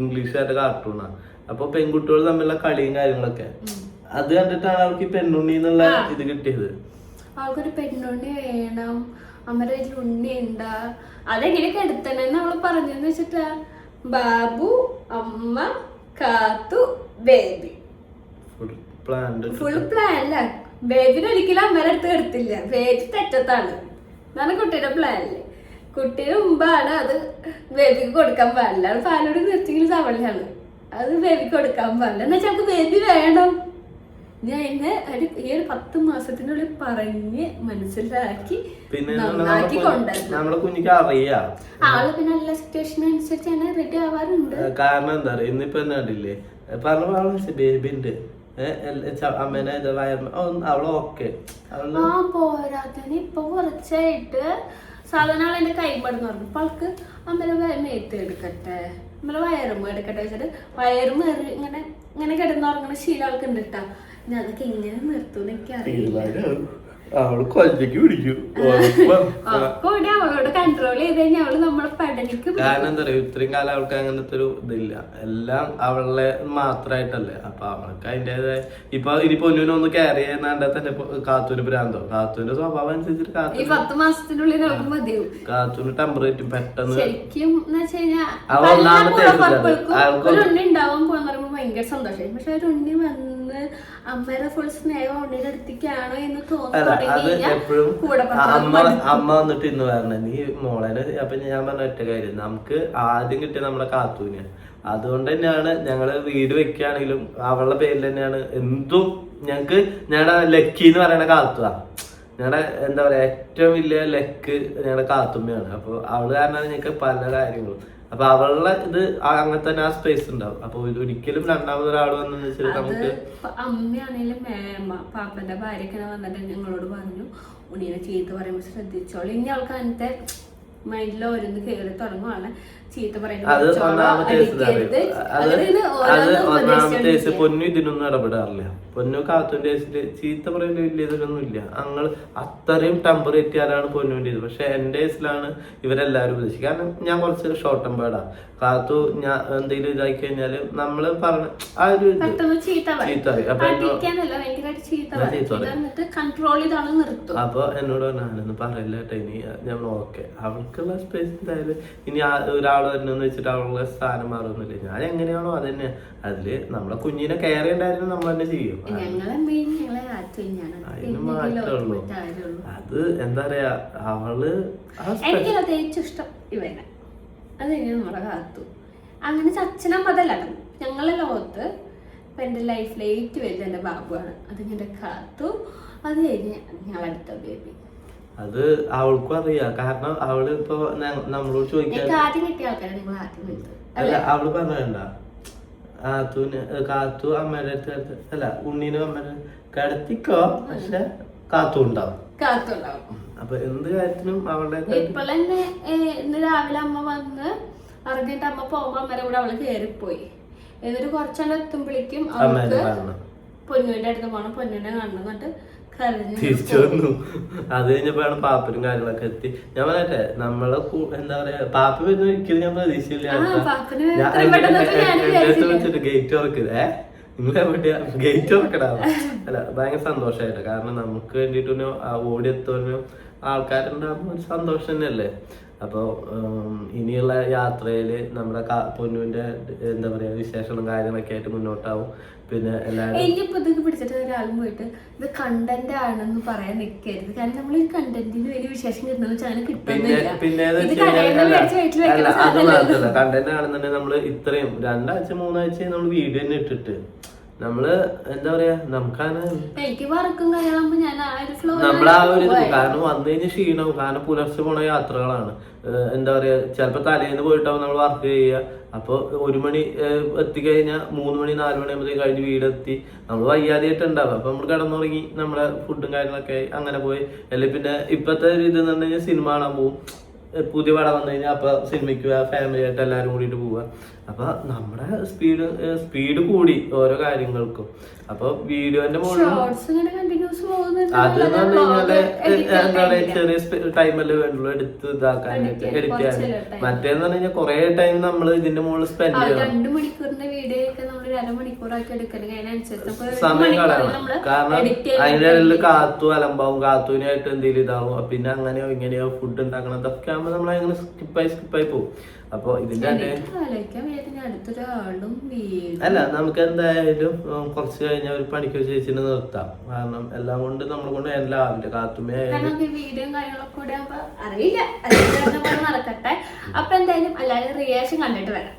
ഇംഗ്ലീഷുകാരുടെ കാർട്ടൂണാ. അപ്പൊ പെൺകുട്ടികൾ തമ്മിലുള്ള കളിയും കാര്യങ്ങളൊക്കെ അത് കണ്ടിട്ടാണ് അവൾക്ക് പെണ്ണുണ്ണി എന്നുള്ള ഇത് കിട്ടിയത്. അവൾക്കൊരു പെണ്ണുണ്ണി വേണം, അമ്മയുടെ വീട്ടിൽ ഉണ്ണി ഉണ്ടാ. അതെങ്ങനെയൊക്കെ എടുത്തണെന്ന് അവള് പറഞ്ഞെന്ന് വെച്ചിട്ടാ ബാബു, അമ്മ, കാത്തു, ബേബി. ഫുൾ പ്ലാനില്ല. ബേബിന് ഒരിക്കലും അമ്മയുടെ അടുത്ത് എടുത്തില്ല. ബേബി തെറ്റത്താണ്. എന്നാണ് കുട്ടിയുടെ പ്ലാനില്. കുട്ടിയുടെ മുമ്പാണ് അത് ബേബിക്ക് കൊടുക്കാൻ പാടില്ല. അത് പാലോട് നിർത്തിയെങ്കിലും സവളിയാണ്. അത് ബേബിക്ക് കൊടുക്കാൻ പാടില്ല. എന്ന് വെച്ചാൽ നമുക്ക് ബേബി വേണം. ഞാൻ എന്നെ ഈ ഒരു 10 മാസത്തിനുള്ളിൽ പറഞ്ഞ് മനസ്സിലാക്കി നന്നാക്കി കൊണ്ടുവരുന്നു. ആള് പിന്നെ എല്ലാ സിറ്റുവേഷൻ അനുസരിച്ച് തന്നെ റെഡി ആവാറുണ്ട്. കാരണം എന്താ പറയാ, ഇന്നിപ്പോ എന്നാ കണ്ടില്ലേ പറഞ്ഞ ബേബി ഉണ്ട് അമ്മേനെ അവള് ഓക്കെ. പോരാത്തന്നെ ഇപ്പൊ കുറച്ചായിട്ട് സാധാരണ ആൾ എന്റെ കൈമടന്ന് പറഞ്ഞു. അപ്പൊ ആൾക്ക് അമ്മേനെ മേത്ത് എടുക്കട്ടെ, അമ്മേനെ വയറുമ്പോ എടുക്കട്ടെ വെച്ചിട്ട് വയറും ഇങ്ങനെ കിടന്നുറങ്ങണ ശീലം ആൾക്ക് ഉണ്ട് കേട്ടാ. ഞാൻ അതൊക്കെ ഇങ്ങനെ നിർത്തുമെന്ന് എനിക്കറിയില്ല. അവളോട് കൺട്രോൾ ചെയ്ത് കഴിഞ്ഞാൽ അവള് നമ്മളെ പഠനിക്കും. കാരണം എന്താ പറയാ, ഇത്രയും കാലം അവൾക്ക് അങ്ങനത്തെ ഒരു ഇതില്ല. എല്ലാം അവളെ മാത്രായിട്ടല്ലേ. അപ്പൊ അവൾക്ക് അതിന്റേതായ ഇനിയിപ്പോ ഒന്നിനൊന്ന് കെയർ ചെയ്യുന്നാണ്ട് തന്നെ കാത്തൂര് ഭ്രാന്തോ. കാത്തൂന്റെ സ്വഭാവം അനുസരിച്ചിട്ട് 10 മാസത്തിനുള്ളിൽ അവൾക്ക് മതിയാവും. കാത്തൂന് ടെമ്പറേച്ചർ പെട്ടെന്ന് ശരിക്കും ഉണ്ടാവാൻ പോകാന്ന് പറയുമ്പോ ഭയങ്കര സന്തോഷം. പക്ഷെ ഒരു ഉണ്ണി വന്ന് അമ്മയുടെ ഫുൾ സ്നേഹം ഉണ്ണിയുടെ അടുത്തേക്കാണോ എന്ന് അമ്മ വന്നിട്ട് ഇന്ന് പറഞ്ഞ നീ മോളേനെ. അപ്പൊ ഞാൻ പറഞ്ഞ ഒറ്റ കാര്യം, നമുക്ക് ആദ്യം കിട്ടിയ നമ്മളെ കാത്തൂന്. അതുകൊണ്ട് തന്നെയാണ് ഞങ്ങള് വീട് വെക്കുകയാണെങ്കിലും അവളുടെ പേരിൽ തന്നെയാണ് എന്തും ഞങ്ങക്ക് ഞങ്ങളുടെ ലക്കി എന്ന് പറയുന്ന കാത്തുവാ. ഞങ്ങളുടെ എന്താ പറയാ ഏറ്റവും വലിയ ലക്ക് ഞങ്ങളുടെ കാത്തുമ്മയാണ്. അപ്പൊ അവള് കാരണമാണ് ഞങ്ങൾക്ക് പല കാര്യങ്ങളും. അപ്പൊ അവളുടെ ഇത് അങ്ങനെ തന്നെ ആ സ്പേസ് ഉണ്ടാവും. അപ്പൊ ഒരിക്കലും രണ്ടാമതൊരാൾ വന്നെന്ന് വെച്ചാൽ നമുക്ക് അമ്മയാണെങ്കിലും പാപ്പന്റെ ഭാര്യയൊക്കെ വന്നിട്ട് ഞങ്ങളോട് പറഞ്ഞു, ഉണ്ണീനെ ചീത്ത പറയുമ്പോൾ ശ്രദ്ധിച്ചോളൂ. ഇനി അവൾക്ക് അങ്ങനത്തെ മൈൻഡിൽ ഓരോന്ന് കയറി തുടങ്ങുവാണ്. ചീത്ത അത് ഒന്നാമത്തെ പൊന്നു ഇതിനൊന്നും ഇടപെടാറില്ല. പൊന്നു കാത്തുവിന്റെ കേസില് ചീത്ത പറയുന്ന വലിയ ഇതിലൊന്നും ഇല്ല. അങ്ങൾ അത്രയും ടെമ്പറേറ്റ് ആരാണ് പൊന്നുവിന്റെ ഇത്. പക്ഷെ എന്റെ കേസിലാണ് ഇവരെല്ലാരും ഉദ്ദേശിക്കുക. കാരണം ഞാൻ കുറച്ച് ഷോർട്ട് ടെമ്പേർഡാ. കാത്തു ഞാൻ എന്തെങ്കിലും ഇതാക്കി കഴിഞ്ഞാല് നമ്മള് പറഞ്ഞ ആ ഒരു അപ്പൊ എന്നോട് ഞാനൊന്നും പറയില്ല കേട്ടോ. ഇനി ഞാൻ ഓക്കെ അവൾക്കുള്ള സ്പേസ് എന്തായാലും ഇനി ഒരാൾ വരുന്നെന്ന് വെച്ചിട്ട് അവളുടെ സ്ഥാനം മാറുന്നില്ല. ഞാൻ എങ്ങനെയാണോ അത് തന്നെ. അതില് നമ്മളെ കുഞ്ഞിനെ കെയർ ചെയ്യണ്ടായിരുന്നു നമ്മൾ തന്നെ ചെയ്യും. അതിന് മാറ്റമുള്ളൂ. അത് എന്താ പറയാ അവള് എനിക്കത് ഏറ്റവും ഇഷ്ടം ഇവനെ. അത് കഴിഞ്ഞാൽ നമ്മളെ കാത്തു. അങ്ങനെ അച്ഛനമ്മതല്ല ഞങ്ങളെ ലോകത്ത് ഇപ്പൊ എന്റെ ലൈഫിലെ ഏറ്റവും വലുത് എന്റെ ബാബുവാണ്. അത് എന്റെ കാത്തു. അത് കഴിഞ്ഞ് ഞങ്ങളടുത്ത ബേബി. അത് അവൾക്കും അറിയാം. കാരണം അവള് ഇപ്പൊ നമ്മളോട് ചോദിക്കാൻ ആദ്യം കിട്ടിയ ആൾക്കാരെ നിങ്ങൾ ആദ്യം വലുത്. അല്ല അവള് പറഞ്ഞ കാത്തു അമ്മയുടെ അടുത്ത് അല്ല ഉണ്ണീനും അമ്മയുടെ കിടത്തിക്കോ, പക്ഷെ കാത്തു ഉണ്ടാവും. അപ്പൊ എന്ത് കാര്യത്തിനും അവളുടെ ഇപ്പോഴെന്നെ ഇന്ന് രാവിലെ അമ്മ വന്ന് അറിഞ്ഞിട്ട് അമ്മ പോകുമ്പോ അമ്മയുടെ കൂടെ അവള് കയറിപ്പോയി. എന്നിട്ട് കുറച്ചെണ്ണം എത്തുമ്പോഴേക്കും അവൾക്ക് പൊന്നുവിന്റെ അടുത്ത് പോകണം, പൊന്നുവിനെ കാണണം. എന്നിട്ട് തിരിച്ചു വന്നു. അത് കഴിഞ്ഞപ്പോഴാണ് പാപ്പനും കാര്യങ്ങളൊക്കെ എത്തി. ഞാൻ പറയട്ടെ നമ്മളെ എന്താ പറയാ പാപ്പ വരുന്ന ഒരിക്കലും ഞാൻ പ്രതീക്ഷയില്ല. ഗേറ്റ് തുറക്കരുത് നിങ്ങൾ എവിടെയാ ഗേറ്റ് തുറക്കടാ. അല്ല ഭയങ്കര സന്തോഷമായിട്ട്. കാരണം നമുക്ക് വേണ്ടിട്ട് ഓടിയെത്തോനും ആൾക്കാരുണ്ടാകുമ്പോ ഒരു സന്തോഷം തന്നെയല്ലേ. അപ്പോൾ ഇനിയുള്ള യാത്രയില് നമ്മുടെ പൊന്നുവിന്റെ എന്താ പറയാ വിശേഷങ്ങളും കാര്യങ്ങളൊക്കെ ആയിട്ട് മുന്നോട്ടാവും. പിന്നെ എല്ലാവരും പിടിച്ചിട്ട് ഒരാളും പോയിട്ട് ഇത് കണ്ടന്റ് ആണെന്ന് പറയാൻ നിൽക്കരുത്. കാരണം നമ്മൾ ഈ കണ്ടന്റിന് വലിയ വിശേഷം കിട്ടുന്ന ചാനൽ കിട്ടുന്നില്ല. പിന്നെ അത് മാത്രല്ല കണ്ടന്റ് ആണെന്നുണ്ടെങ്കിൽ നമ്മള് ഇത്രയും 2 ആഴ്ച 3 ആഴ്ച നമ്മൾ വീഡിയോ തന്നെ ഇട്ടിട്ട് നമ്മള് എന്താ പറയാ നമുക്കാണ് നമ്മളാ ഒരു കാരണം വന്നു കഴിഞ്ഞ ക്ഷീണവും. കാരണം പുലർച്ചെ പോണ യാത്രകളാണ്. എന്താ പറയാ ചിലപ്പോ തലേന്ന് പോയിട്ടാവും നമ്മൾ വർക്ക് ചെയ്യുക. അപ്പൊ 1 മണി എത്തിക്കഴിഞ്ഞാൽ 3 മണി 4 മണി ആകുമ്പോഴത്തേക്ക് കഴിഞ്ഞ് വീടെത്തി നമ്മൾ വയ്യാതെയായിട്ട് ഉണ്ടാവും. അപ്പൊ നമ്മൾ കിടന്നുറങ്ങി നമ്മളെ ഫുഡും കാര്യങ്ങളൊക്കെ അങ്ങനെ പോയി. അല്ലെങ്കിൽ പിന്നെ ഇപ്പത്തെ ഒരു ഇത് എന്ന് പറഞ്ഞു കഴിഞ്ഞാൽ സിനിമ കാണാൻ പോകും. പുതിയ പടം വന്നു കഴിഞ്ഞാൽ അപ്പൊ സിനിമയ്ക്ക് പോവുക, ഫാമിലി ആയിട്ട് എല്ലാവരും കൂടിയിട്ട് പോവുക. അപ്പൊ നമ്മുടെ സ്പീഡ് കൂടി ഓരോ കാര്യങ്ങൾക്കും. അപ്പൊ വീഡിയോന്റെ മുകളിൽ അത് എന്ന് പറഞ്ഞു കഴിഞ്ഞാല് എന്താ പറയാ ചെറിയ ടൈമല്ലേ വേണ്ടുള്ളൂ എടുത്ത് ഇതാക്കാനായിട്ട് എഡിറ്റ് ചെയ്യാൻ. മറ്റേന്ന് പറഞ്ഞു കഴിഞ്ഞാൽ കുറെ ടൈം നമ്മൾ ഇതിന്റെ മുകളിൽ സ്പെൻഡ് ചെയ്യണം. സമയം കളയണം. കാരണം അതിന്റെ ഇടയിൽ കാത്തു അലമ്പാവും, കാത്തുവിനായിട്ട് എന്തെങ്കിലും ഇതാവും. പിന്നെ അങ്ങനെയോ ഇങ്ങനെയോ ഫുഡ് ഉണ്ടാക്കണം. ഇതൊക്കെ ആകുമ്പോ നമ്മൾ അങ്ങനെ സ്കിപ്പായി പോകും. അപ്പൊ ഇതിന്റെ അല്ല നമുക്ക് എന്തായാലും കുറച്ച് കഴിഞ്ഞാൽ ഒരു പണിക്ക് ചേച്ചിനെ നിർത്താം. കാരണം എല്ലാം കൊണ്ട് നമ്മളെ കൊണ്ട് എല്ലാം ആവില്ല. കാത്തുമ്മ വീഡിയോ കാര്യങ്ങളൊക്കെ കൂടെ അറിയില്ല നടക്കട്ടെ. അപ്പൊ എന്തായാലും എല്ലാവരും റിയാക്ഷൻ കണ്ടിട്ട് വരാം.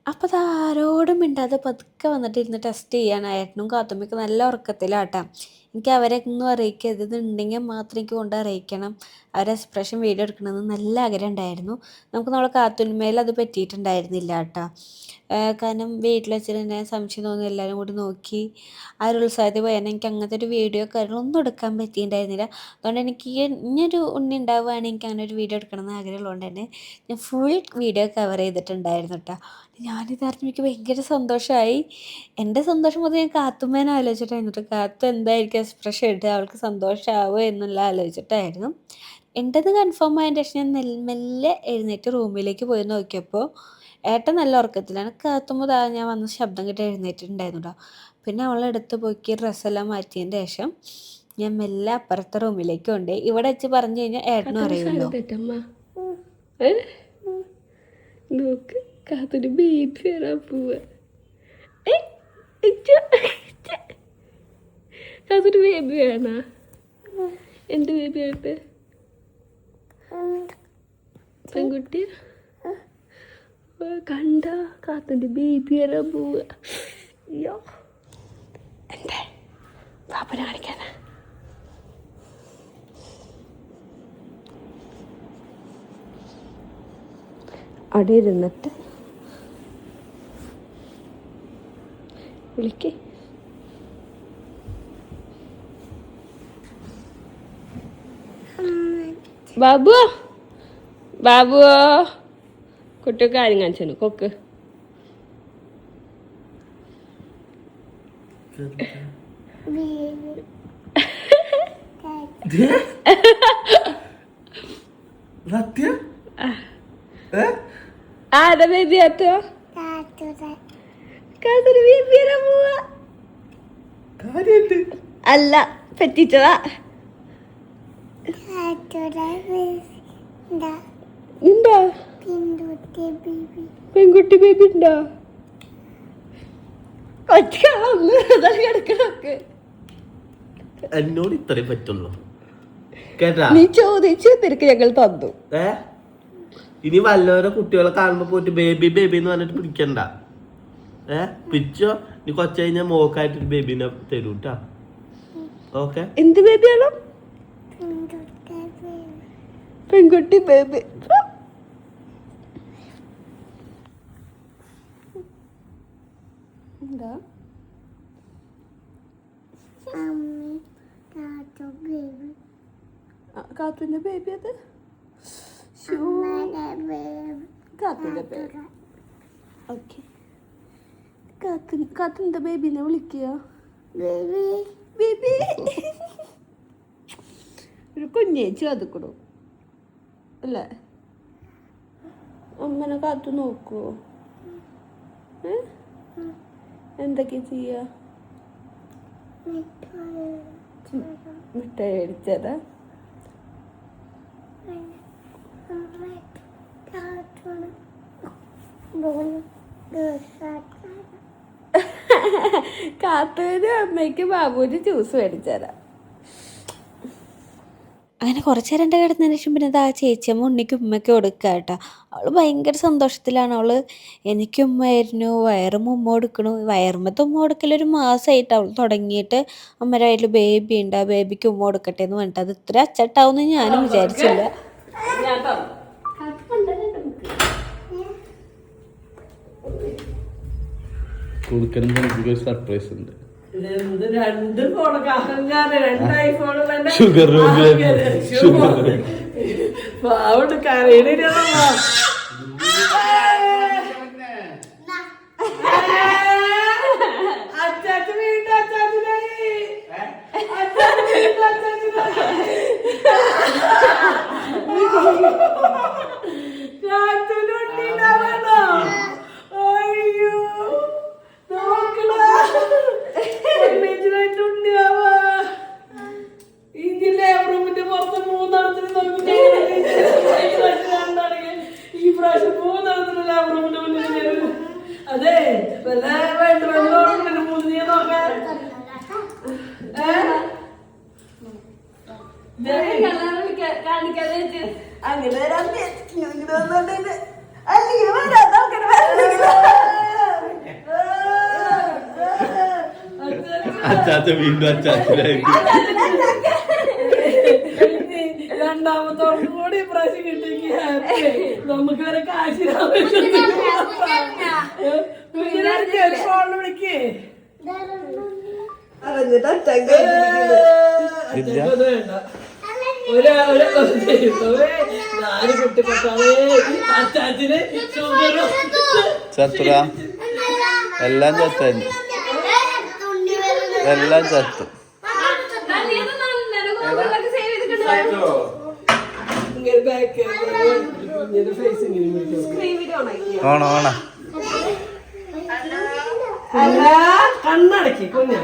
അപ്പോൾ അത് ആരോടും മിണ്ടാതെ പതുക്കെ വന്നിട്ടിരുന്ന് ടെസ്റ്റ് ചെയ്യാനായിരുന്നു. കാത്തുമ്മയ്ക്ക് നല്ല ഉറക്കത്തിലാട്ടാ. എനിക്ക് അവരെ ഒന്നും അറിയിക്കരുത്, ഇതുണ്ടെങ്കിൽ മാത്രം എനിക്ക് കൊണ്ട് അറിയിക്കണം, അവരെ എക്സ്പ്രഷൻ വീഡിയോ എടുക്കണമെന്ന് നല്ല ആഗ്രഹം ഉണ്ടായിരുന്നു. നമുക്ക് നമ്മളെ കാത്തുമ്മയിൽ അത് പറ്റിയിട്ടുണ്ടായിരുന്നില്ല കേട്ടോ. കാരണം വീട്ടിൽ വെച്ചിട്ട് തന്നെ സംശയം തോന്നി എല്ലാവരും കൂടി നോക്കി ആ ഒരു ഉത്സാഹത്തിൽ പോയാൽ എനിക്ക് അങ്ങനത്തെ ഒരു വീഡിയോ കാര്യങ്ങളൊന്നും എടുക്കാൻ പറ്റിയിട്ടുണ്ടായിരുന്നില്ല. അതുകൊണ്ട് എനിക്ക് ഇനിയൊരു ഉണ്ണി ഉണ്ടാവുകയാണെങ്കിൽ എനിക്ക് അങ്ങനെ ഒരു വീഡിയോ എടുക്കണമെന്ന് ആഗ്രഹമുള്ളതുകൊണ്ട് തന്നെ ഞാൻ ഫുൾ വീഡിയോ കവർ ചെയ്തിട്ടുണ്ടായിരുന്നു കേട്ടോ. ഞാനിതറിഞ്ഞ് എനിക്ക് ഭയങ്കര സന്തോഷമായി. എൻ്റെ സന്തോഷം മൊത്തം ഞാൻ കാത്തുമ്മേനെ ആലോചിച്ചിട്ടായിരുന്നു കേട്ടോ. കാത്തു എന്തായിരിക്കും എക്സ്പ്രഷൻ ഇട്ട് അവൾക്ക് സന്തോഷമാവുമോ എന്നുള്ള ആലോചിച്ചിട്ടായിരുന്നു. എൻ്റെത് കൺഫേം ആയതിൻ്റെ ശേഷം ഞാൻ മെല്ലെ എഴുന്നേറ്റ് റൂമിലേക്ക് പോയി നോക്കിയപ്പോൾ ഏട്ടൻ നല്ല ഉറക്കത്തിലാണ്. കാത്തുമ്പോൾ ഞാൻ വന്ന ശബ്ദം കേട്ട് എഴുന്നേറ്റിട്ടുണ്ടായിരുന്നു കേട്ടോ. പിന്നെ അവളെടുത്ത് പോയി ഡ്രസ്സെല്ലാം മാറ്റിയതിൻ്റെ ശേഷം ഞാൻ മെല്ലെ അപ്പുറത്തെ റൂമിലേക്ക് കൊണ്ടുപോയി. ഇവിടെ വെച്ച് പറഞ്ഞു കഴിഞ്ഞാൽ ഏട്ടനും അറിയുമല്ലോ. നോക്ക് കാത്തൊരു ബേബി വരാൻ പോവാ. കാത്തൊരു ബേബി വേണ? എന്ത് ബേബി ആയിട്ട്? പെൺകുട്ടി കണ്ട കാത്തന്റെ ബേബി വരാൻ പോവാ. എന്തേ പാപ്പനെ കാണിക്കാനാ? അവിടെ ഇരുന്നിട്ട് വിളിക്കേ. ബാബുവോ ബാബുവോ കുട്ടിക്ക് കാര്യം കാണിച്ചു കൊക്ക്. ആരാ ബേബി ആത്തോ? അല്ല പറ്റിച്ചതാ. ഉണ്ടോ പെൺകുട്ടി ബേബി ഉണ്ടോ? കിടക്കണൊക്കെ എന്നോട് ഇത്രയും പറ്റുള്ളൂ കേട്ടാ. നീ ചോദിച്ചു തിരക്ക് ഞങ്ങൾ തന്നു. ഇനി വല്ലവരെ കുട്ടികളെ കാണുമ്പോ പോയിട്ട് ബേബി ബേബി എന്ന് പറഞ്ഞിട്ട് പിടിക്കണ്ട. പിടിച്ചോ. നീ കൊച്ചു കഴിഞ്ഞാൽ മോക്കായിട്ടൊരു ബേബിനെ തരൂട്ടാ. ഓക്കെ. എന്ത് ബേബിയാണോ? പെൺകുട്ടി ബേബി. എന്താ കാത്തുന്റെ ബേബി? അത് കാത്തുന്റെ ബേബി. ഓക്കെ. കാത്തുന്റെ ബേബിനെ വിളിക്കുക. ബേബി ഒരു കുഞ്ഞേച്ചി അതുക്കണു അല്ലേ? അമ്മനെ കാത്തു നോക്കുവോ? എന്തൊക്കെ ചെയ്യാ? മിഠായി അടിച്ചതാ? കാത്തൂര് അമ്മയ്ക്ക് ബാബുവിന് ജ്യൂസ് മേടിച്ചതാ. അങ്ങനെ കുറച്ച് നേരം എൻ്റെ കിടന്നതിന് ശേഷം പിന്നെ ആ ചേച്ചിയമ്മ ഉണ്ണിക്ക് ഉമ്മയ്ക്ക് കൊടുക്കുക കേട്ടോ. അവൾ ഭയങ്കര സന്തോഷത്തിലാണ്. അവൾ എനിക്ക് ഉമ്മയായിരുന്നു, വയറും ഉമ്മ കൊടുക്കണു. വയറുമ്മത്തെ ഉമ്മ കൊടുക്കലൊരു മാസമായിട്ട് അവൾ തുടങ്ങിയിട്ട്. അമ്മയുടെ കയ്യിൽ ബേബി ഉണ്ട്, ആ ബേബിക്ക് ഉമ്മ കൊടുക്കട്ടെ എന്ന് പറഞ്ഞിട്ട് അത് ഇത്ര അച്ചട്ടാവുമെന്ന് ഞാനും വിചാരിച്ചില്ല. സർപ്രൈസ് ഉണ്ട്. ഷുഗർ അച്ചാച്ച വീണ്ടും അച്ചാച്ചനായി. രണ്ടാമത്തോളം കൂടി പ്രാവശ്യം കിട്ടിയെങ്കിൽ നമുക്ക് വരെ കാശിനാ വിളിക്കേ. ചത്തുറ എല്ലാം ചത്തു, എല്ലാം ചത്തു. ഓണോ ഓണ അല്ല കണ്ണടക്കി കുഞ്ഞ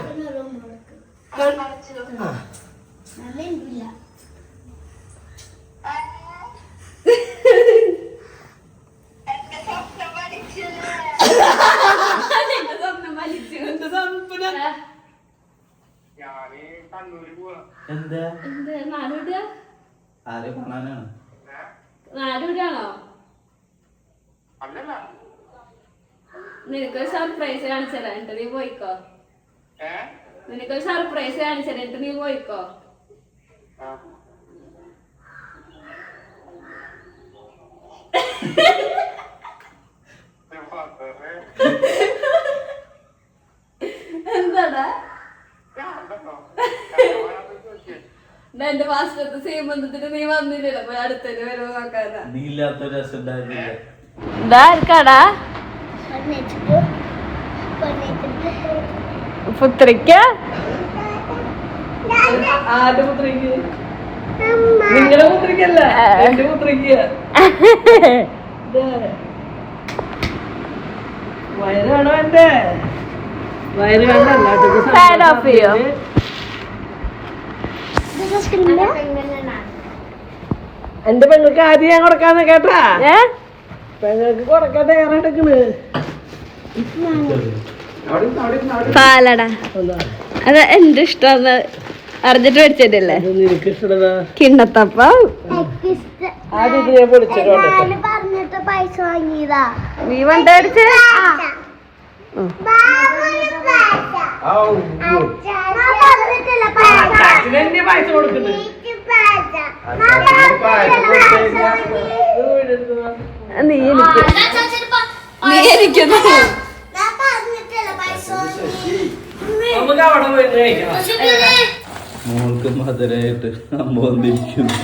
എന്താ ആരെ കാണാനാണ്? നാലുവിടാണോ? നിനക്കൊരു സർപ്രൈസ് കാണിച്ചതാ. നീ പോയിക്കോ. നിനക്കൊരു സർപ്രൈസ് കാണിച്ചിട്ട് നീ പോയിക്കോ. എന്താടാ എന്റെ മാസ്റ്റർ സീമന്തത്തിന് നീ വന്നില്ലല്ലോ, പോയി അടുത്തതിന് വരവ് നോക്കാനാ. നീ ഇല്ലാത്തൊരു രസം ഉണ്ടായിരുന്നില്ല. ഇതാർക്കാടാ? പുത്രിക്ക? ആരുടെ പുത്രിക്ക്? നിങ്ങളുടെ പുത്രിക്കല്ല, എന്റെ പുത്രിക്ക്. വയറ് വേണോ? എന്റെ വയറ് വേണ്ട. എന്റെ പെങ്ങൾക്ക് ആദ്യം ഞാൻ കൊടുക്കാന്ന് കേട്ടാ. പെങ്ങൾക്ക് കൊടുക്കാൻ തയ്യാറെടുക്കണ്. പാലടാ. അത് എന്റെ ഇഷ്ടമാണ് അറിഞ്ഞിട്ട് മേടിച്ചല്ലേ നിനക്ക് ഇഷ്ടമുള്ളതാ കിണ്ണത്തപ്പം. ആദ്യം ഞാൻ പൊളിച്ചിട്ടുണ്ട്. നീ വണ്ടടിച്ച് പൈസ കൊടുക്കുന്നു. നീ എനിക്കൊന്ന് നമുക്ക് അവിടെ പോയി കഴിക്കണം. മോൾക്ക് മധുരമായിട്ട് അമ്മ വന്നിരിക്കുന്നു.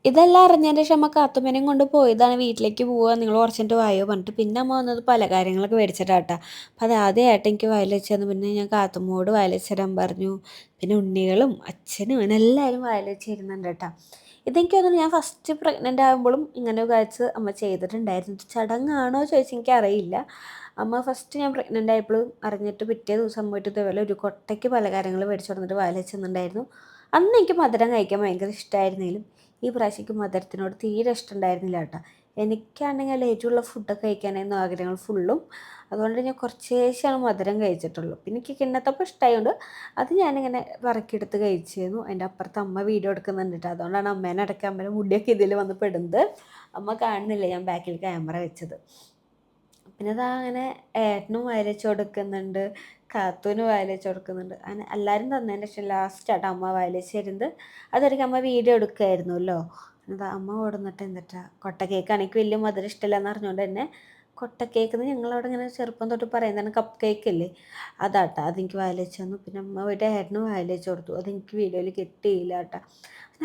ഇതെല്ലാം അറിഞ്ഞതിൻ്റെ ശേഷം അമ്മ കാത്തുമ്മേനെയും കൊണ്ട് പോയതാണ്. വീട്ടിലേക്ക് പോവുക, നിങ്ങൾ കുറച്ചിട്ട് വായോ പറഞ്ഞിട്ട്. പിന്നെ അമ്മ വന്നത് പല കാര്യങ്ങളൊക്കെ മേടിച്ചിട്ടാട്ടാ. അപ്പം അത് ആദ്യമായിട്ട് എനിക്ക് വയൽ വെച്ച് തന്നു. പിന്നെ ഞാൻ കാത്തുമ്മോട് വയൽ വെച്ച് തരാൻ പറഞ്ഞു. പിന്നെ ഉണ്ണികളും അച്ഛനും അങ്ങനെ എല്ലാവരും വയൽ വെച്ച് തരുന്നുണ്ട് കേട്ടോ. ഇതെനിക്ക് തോന്നുന്നു ഞാൻ ഫസ്റ്റ് പ്രഗ്നൻ്റ് ആകുമ്പോഴും ഇങ്ങനെ കാഴ്ച അമ്മ ചെയ്തിട്ടുണ്ടായിരുന്നു. ചടങ്ങാണോ ചോദിച്ചാൽ എനിക്കറിയില്ല. അമ്മ ഫസ്റ്റ് ഞാൻ പ്രഗ്നൻ്റ് ആയപ്പോഴും അറിഞ്ഞിട്ട് പിറ്റേ ദിവസം പോയിട്ട് ഇതേപോലെ ഒരു കൊട്ടയ്ക്ക് പല കാര്യങ്ങൾ മേടിച്ചു കൊടുത്തിട്ട് വയൽ വെച്ച് തന്നിട്ടുണ്ടായിരുന്നു. അന്ന് എനിക്ക് മധുരം കഴിക്കാൻ ഭയങ്കര ഇഷ്ടമായിരുന്നെങ്കിലും ഈ പ്രാവശ്യക്ക് മധുരത്തിനോട് തീരെ ഇഷ്ടമുണ്ടായിരുന്നില്ല കേട്ടോ. എനിക്കാണെങ്കിൽ എരിവുള്ള ഫുഡൊക്കെ കഴിക്കാനായിരുന്നു ആഗ്രഹങ്ങൾ ഫുള്ളും. അതുകൊണ്ട് ഞാൻ കുറച്ചേശാണ് മധുരം കഴിച്ചിട്ടുള്ളൂ. പിന്നെ എനിക്ക് കിണ്ണത്തപ്പം ഇഷ്ടമായതുകൊണ്ട് അത് ഞാനിങ്ങനെ പറക്കിയെടുത്ത് കഴിച്ചിരുന്നു. എൻ്റെ അപ്പുറത്ത് അമ്മ വീഡിയോ എടുക്കുന്നുണ്ട് കേട്ടോ. അതുകൊണ്ടാണ് അമ്മേനെ അടക്കം അമ്മേനെ മുടിയൊക്കെ ഇതിൽ വന്ന് പെടുന്നത്. അമ്മ കാണുന്നില്ല ഞാൻ ബാക്കിൽ ക്യാമറ വെച്ചത്. പിന്നെ അതാ അങ്ങനെ ഏട്ടനും വയലച്ച് കൊടുക്കുന്നുണ്ട്, കാത്തൂന് വയലച്ച് കൊടുക്കുന്നുണ്ട്. അങ്ങനെ എല്ലാവരും തന്നതിൻ്റെ ശേഷം ലാസ്റ്റായിട്ട് അമ്മ വയലച്ച് തരുന്നത്. അതൊരിക്കൽ അമ്മ വീഡിയോ എടുക്കുമായിരുന്നല്ലോ. എന്താ അമ്മ കൊടുന്നിട്ട് എന്നിട്ടാ കൊട്ട കേക്ക് എനിക്ക് വലിയ മധുരം ഇഷ്ടമില്ല എന്ന് അറിഞ്ഞുകൊണ്ട് തന്നെ കൊട്ട കേക്ക് എന്ന് ഞങ്ങളവിടെ ഇങ്ങനെ ചെറുപ്പം തൊട്ട് പറയുന്നതാണ് കപ്പ് കേക്ക് അല്ലേ, അതാട്ടാ. അതെനിക്ക് വയലച്ച് തന്നു. പിന്നെ അമ്മ പോയിട്ട് ഏട്ടനും വയലച്ച് കൊടുത്തു. അതെനിക്ക് വീഡിയോയിൽ കിട്ടിയില്ല കേട്ടോ.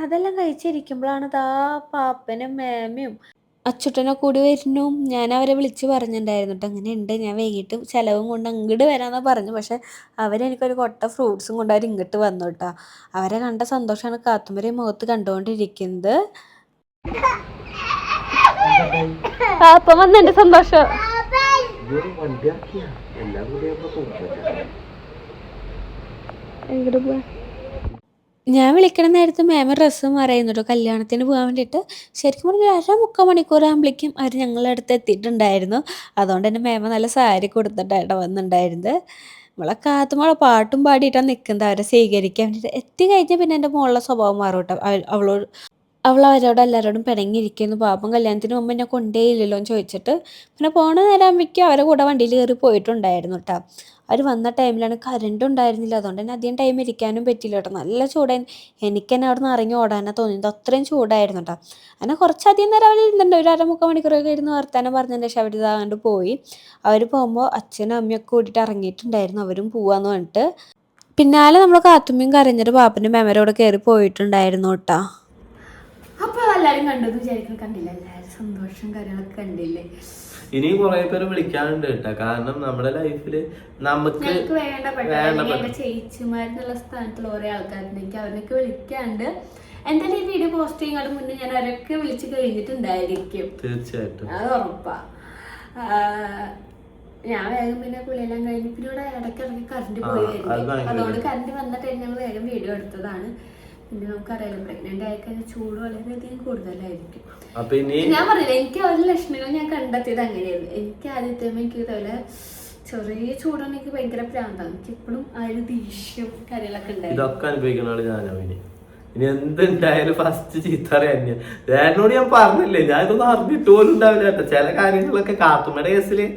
അതെല്ലാം കഴിച്ചിരിക്കുമ്പോഴാണ് ഇതാ പാപ്പനും മേമയും അച്ചുട്ടനെ കൂടി വരുന്നു. ഞാൻ അവരെ വിളിച്ച് പറഞ്ഞിട്ടുണ്ടായിരുന്നു കേട്ടോ, അങ്ങനെ ഉണ്ട് ഞാൻ വൈകിട്ട് ചിലവും കൊണ്ട് അങ്ങോട്ട് വരാമെന്നാണ് പറഞ്ഞു. പക്ഷേ അവരെനിക്കൊരു കൊട്ട ഫ്രൂട്ട്സും കൊണ്ട് അവർ ഇങ്ങോട്ട് വന്നു കേട്ടോ. അവരെ കണ്ട സന്തോഷമാണ് കാത്തുമ്പരെ മുഖത്ത് കണ്ടുകൊണ്ടിരിക്കുന്നത്. അപ്പം വന്ന് എൻ്റെ സന്തോഷം. എങ്ങോട്ട് പോവാ? ഞാൻ വിളിക്കണ നേരത്ത് മേമ ഡ്രസ്സ് മാറിയിരുന്നു കേട്ടോ കല്യാണത്തിന് പോകാൻ വേണ്ടിയിട്ട്. ശരിക്കും പറഞ്ഞാൽ 1.25 മണിക്കൂറാകുമ്പോഴേക്കും അവർ ഞങ്ങളുടെ അടുത്ത് എത്തിയിട്ടുണ്ടായിരുന്നു. അതുകൊണ്ട് തന്നെ മേമ നല്ല സാരി കൊടുത്തിട്ടായിട്ടോ വന്നിട്ടുണ്ടായിരുന്നത്. നമ്മളെ കാത്തുമോളെ പാട്ടും പാടിയിട്ടാണ് നിൽക്കുന്നത് അവരെ സ്വീകരിക്കാൻ വേണ്ടിയിട്ട്. എത്തി കഴിഞ്ഞാൽ പിന്നെ എൻ്റെ മോളുടെ സ്വഭാവം മാറും കേട്ടോ. അവൾ അവരോട് എല്ലാവരോടും പിണങ്ങിയിരിക്കുന്നു. പാപ്പം കല്യാണത്തിന് മുമ്പ് എന്നെ കൊണ്ടേയില്ലല്ലോ എന്ന് ചോദിച്ചിട്ട് പിന്നെ പോണ നേരമാകുമ്പോഴേക്കും അവരെ കൂടെ വണ്ടിയിൽ കയറി പോയിട്ടുണ്ടായിരുന്നു കേട്ടോ. അവർ വന്ന ടൈമിലാണ് കറണ്ട് ഉണ്ടായിരുന്നില്ല. അതുകൊണ്ട് തന്നെ അധികം ടൈം ഇരിക്കാനും പറ്റില്ല കേട്ടോ. നല്ല ചൂടായിരുന്നു. എനിക്ക് തന്നെ അവിടെ നിന്ന് ഇറങ്ങി ഓടാനാണ് തോന്നിയത്, അത്രയും ചൂടായിരുന്നു കേട്ടോ. അങ്ങനെ കുറച്ചധികം നേരം അവർ ഇരുന്നുണ്ട്. ഒരു 1.25 മണിക്കൂറൊക്കെ ഇരുന്ന് വർത്താനം പറഞ്ഞതിന് ശേഷം അവർ ഇതാണ്ട് പോയി. അവർ പോകുമ്പോൾ അച്ഛനും അമ്മയൊക്കെ കൂടിയിട്ട് ഇറങ്ങിയിട്ടുണ്ടായിരുന്നു. അവരും പോവാന്ന് പറഞ്ഞിട്ട് പിന്നാലെ നമ്മൾ കാത്തുമ്മയും കരഞ്ഞിട്ട് പാപ്പൻ്റെ മെമരോട് കയറി പോയിട്ടുണ്ടായിരുന്നു കേട്ടോ. അപ്പൊ എല്ലാരും കണ്ടെന്ന് വിചാരിക്കണം. കണ്ടില്ല, എല്ലാരും സന്തോഷം കാര്യങ്ങളൊക്കെ കണ്ടില്ലേ. ഇനി കുറെ പേര് വിളിക്കാനുണ്ട് കേട്ടോ. കാരണം നമ്മുടെ ലൈഫില് നമുക്ക് വേണ്ടപ്പെട്ട എന്റെ ചേച്ചിമാരെന്നുള്ള സ്ഥാനത്തുള്ള കുറെ ആൾക്കാരുണ്ട്. എനിക്ക് അവരൊക്കെ വിളിക്കാണ്ട്. എന്തായാലും ഈ വീഡിയോ പോസ്റ്റ് ചെയ്യുന്നതിന് മുന്നേ ഞാൻ അവരൊക്കെ വിളിച്ച് കഴിഞ്ഞിട്ടുണ്ടായിരിക്കും തീർച്ചയായിട്ടും, അത് ഉറപ്പാ. ഞാൻ വേഗം പിന്നെ കുളിയെല്ലാം കഴിഞ്ഞ് പിന്നെ ഇവിടെ ഇടയ്ക്കിടയ്ക്ക് കറണ്ട് പോയി വരുന്നത്. അതുകൊണ്ട് കറണ്ട് വന്ന ടൈം ഞങ്ങൾ വേഗം വീഡിയോ എടുത്തതാണ്. പിന്നെ നമുക്കറിയാലോ പ്രഗ്നന്റ് ആയിക്കഴിഞ്ഞാൽ ചൂട് വളരെയധികം കൂടുതലായിരിക്കും. ഞാൻ പറഞ്ഞില്ല, എനിക്ക് ഒരു ലക്ഷണങ്ങൾ ഞാൻ കണ്ടെത്തിയത് അങ്ങനെയായിരുന്നു. എനിക്ക് ആദ്യത്തെ എനിക്ക് ഇതുപോലെ ചെറിയ ചൂടാണ്, എനിക്ക് ഭയങ്കര പ്രാന്താണ്. എനിക്ക് ഇപ്പോഴും ആ ഒരു ദേഷ്യം കാര്യങ്ങളൊക്കെ ഉണ്ടായിരുന്നു. ഇതൊക്കെ അനുഭവിക്കുന്ന ഇനി എന്തുണ്ടായാലും ഫസ്റ്റ് ചീത്ത അറിയാൻ എന്നോട് ഞാൻ പറഞ്ഞില്ലേ, ഞാൻ ഇതൊന്നും അറിഞ്ഞിട്ട് പോലും ഉണ്ടാവില്ല കേട്ടോ. ചില കാര്യങ്ങളൊക്കെ കാത്തുമ്മയുടെ കേസില്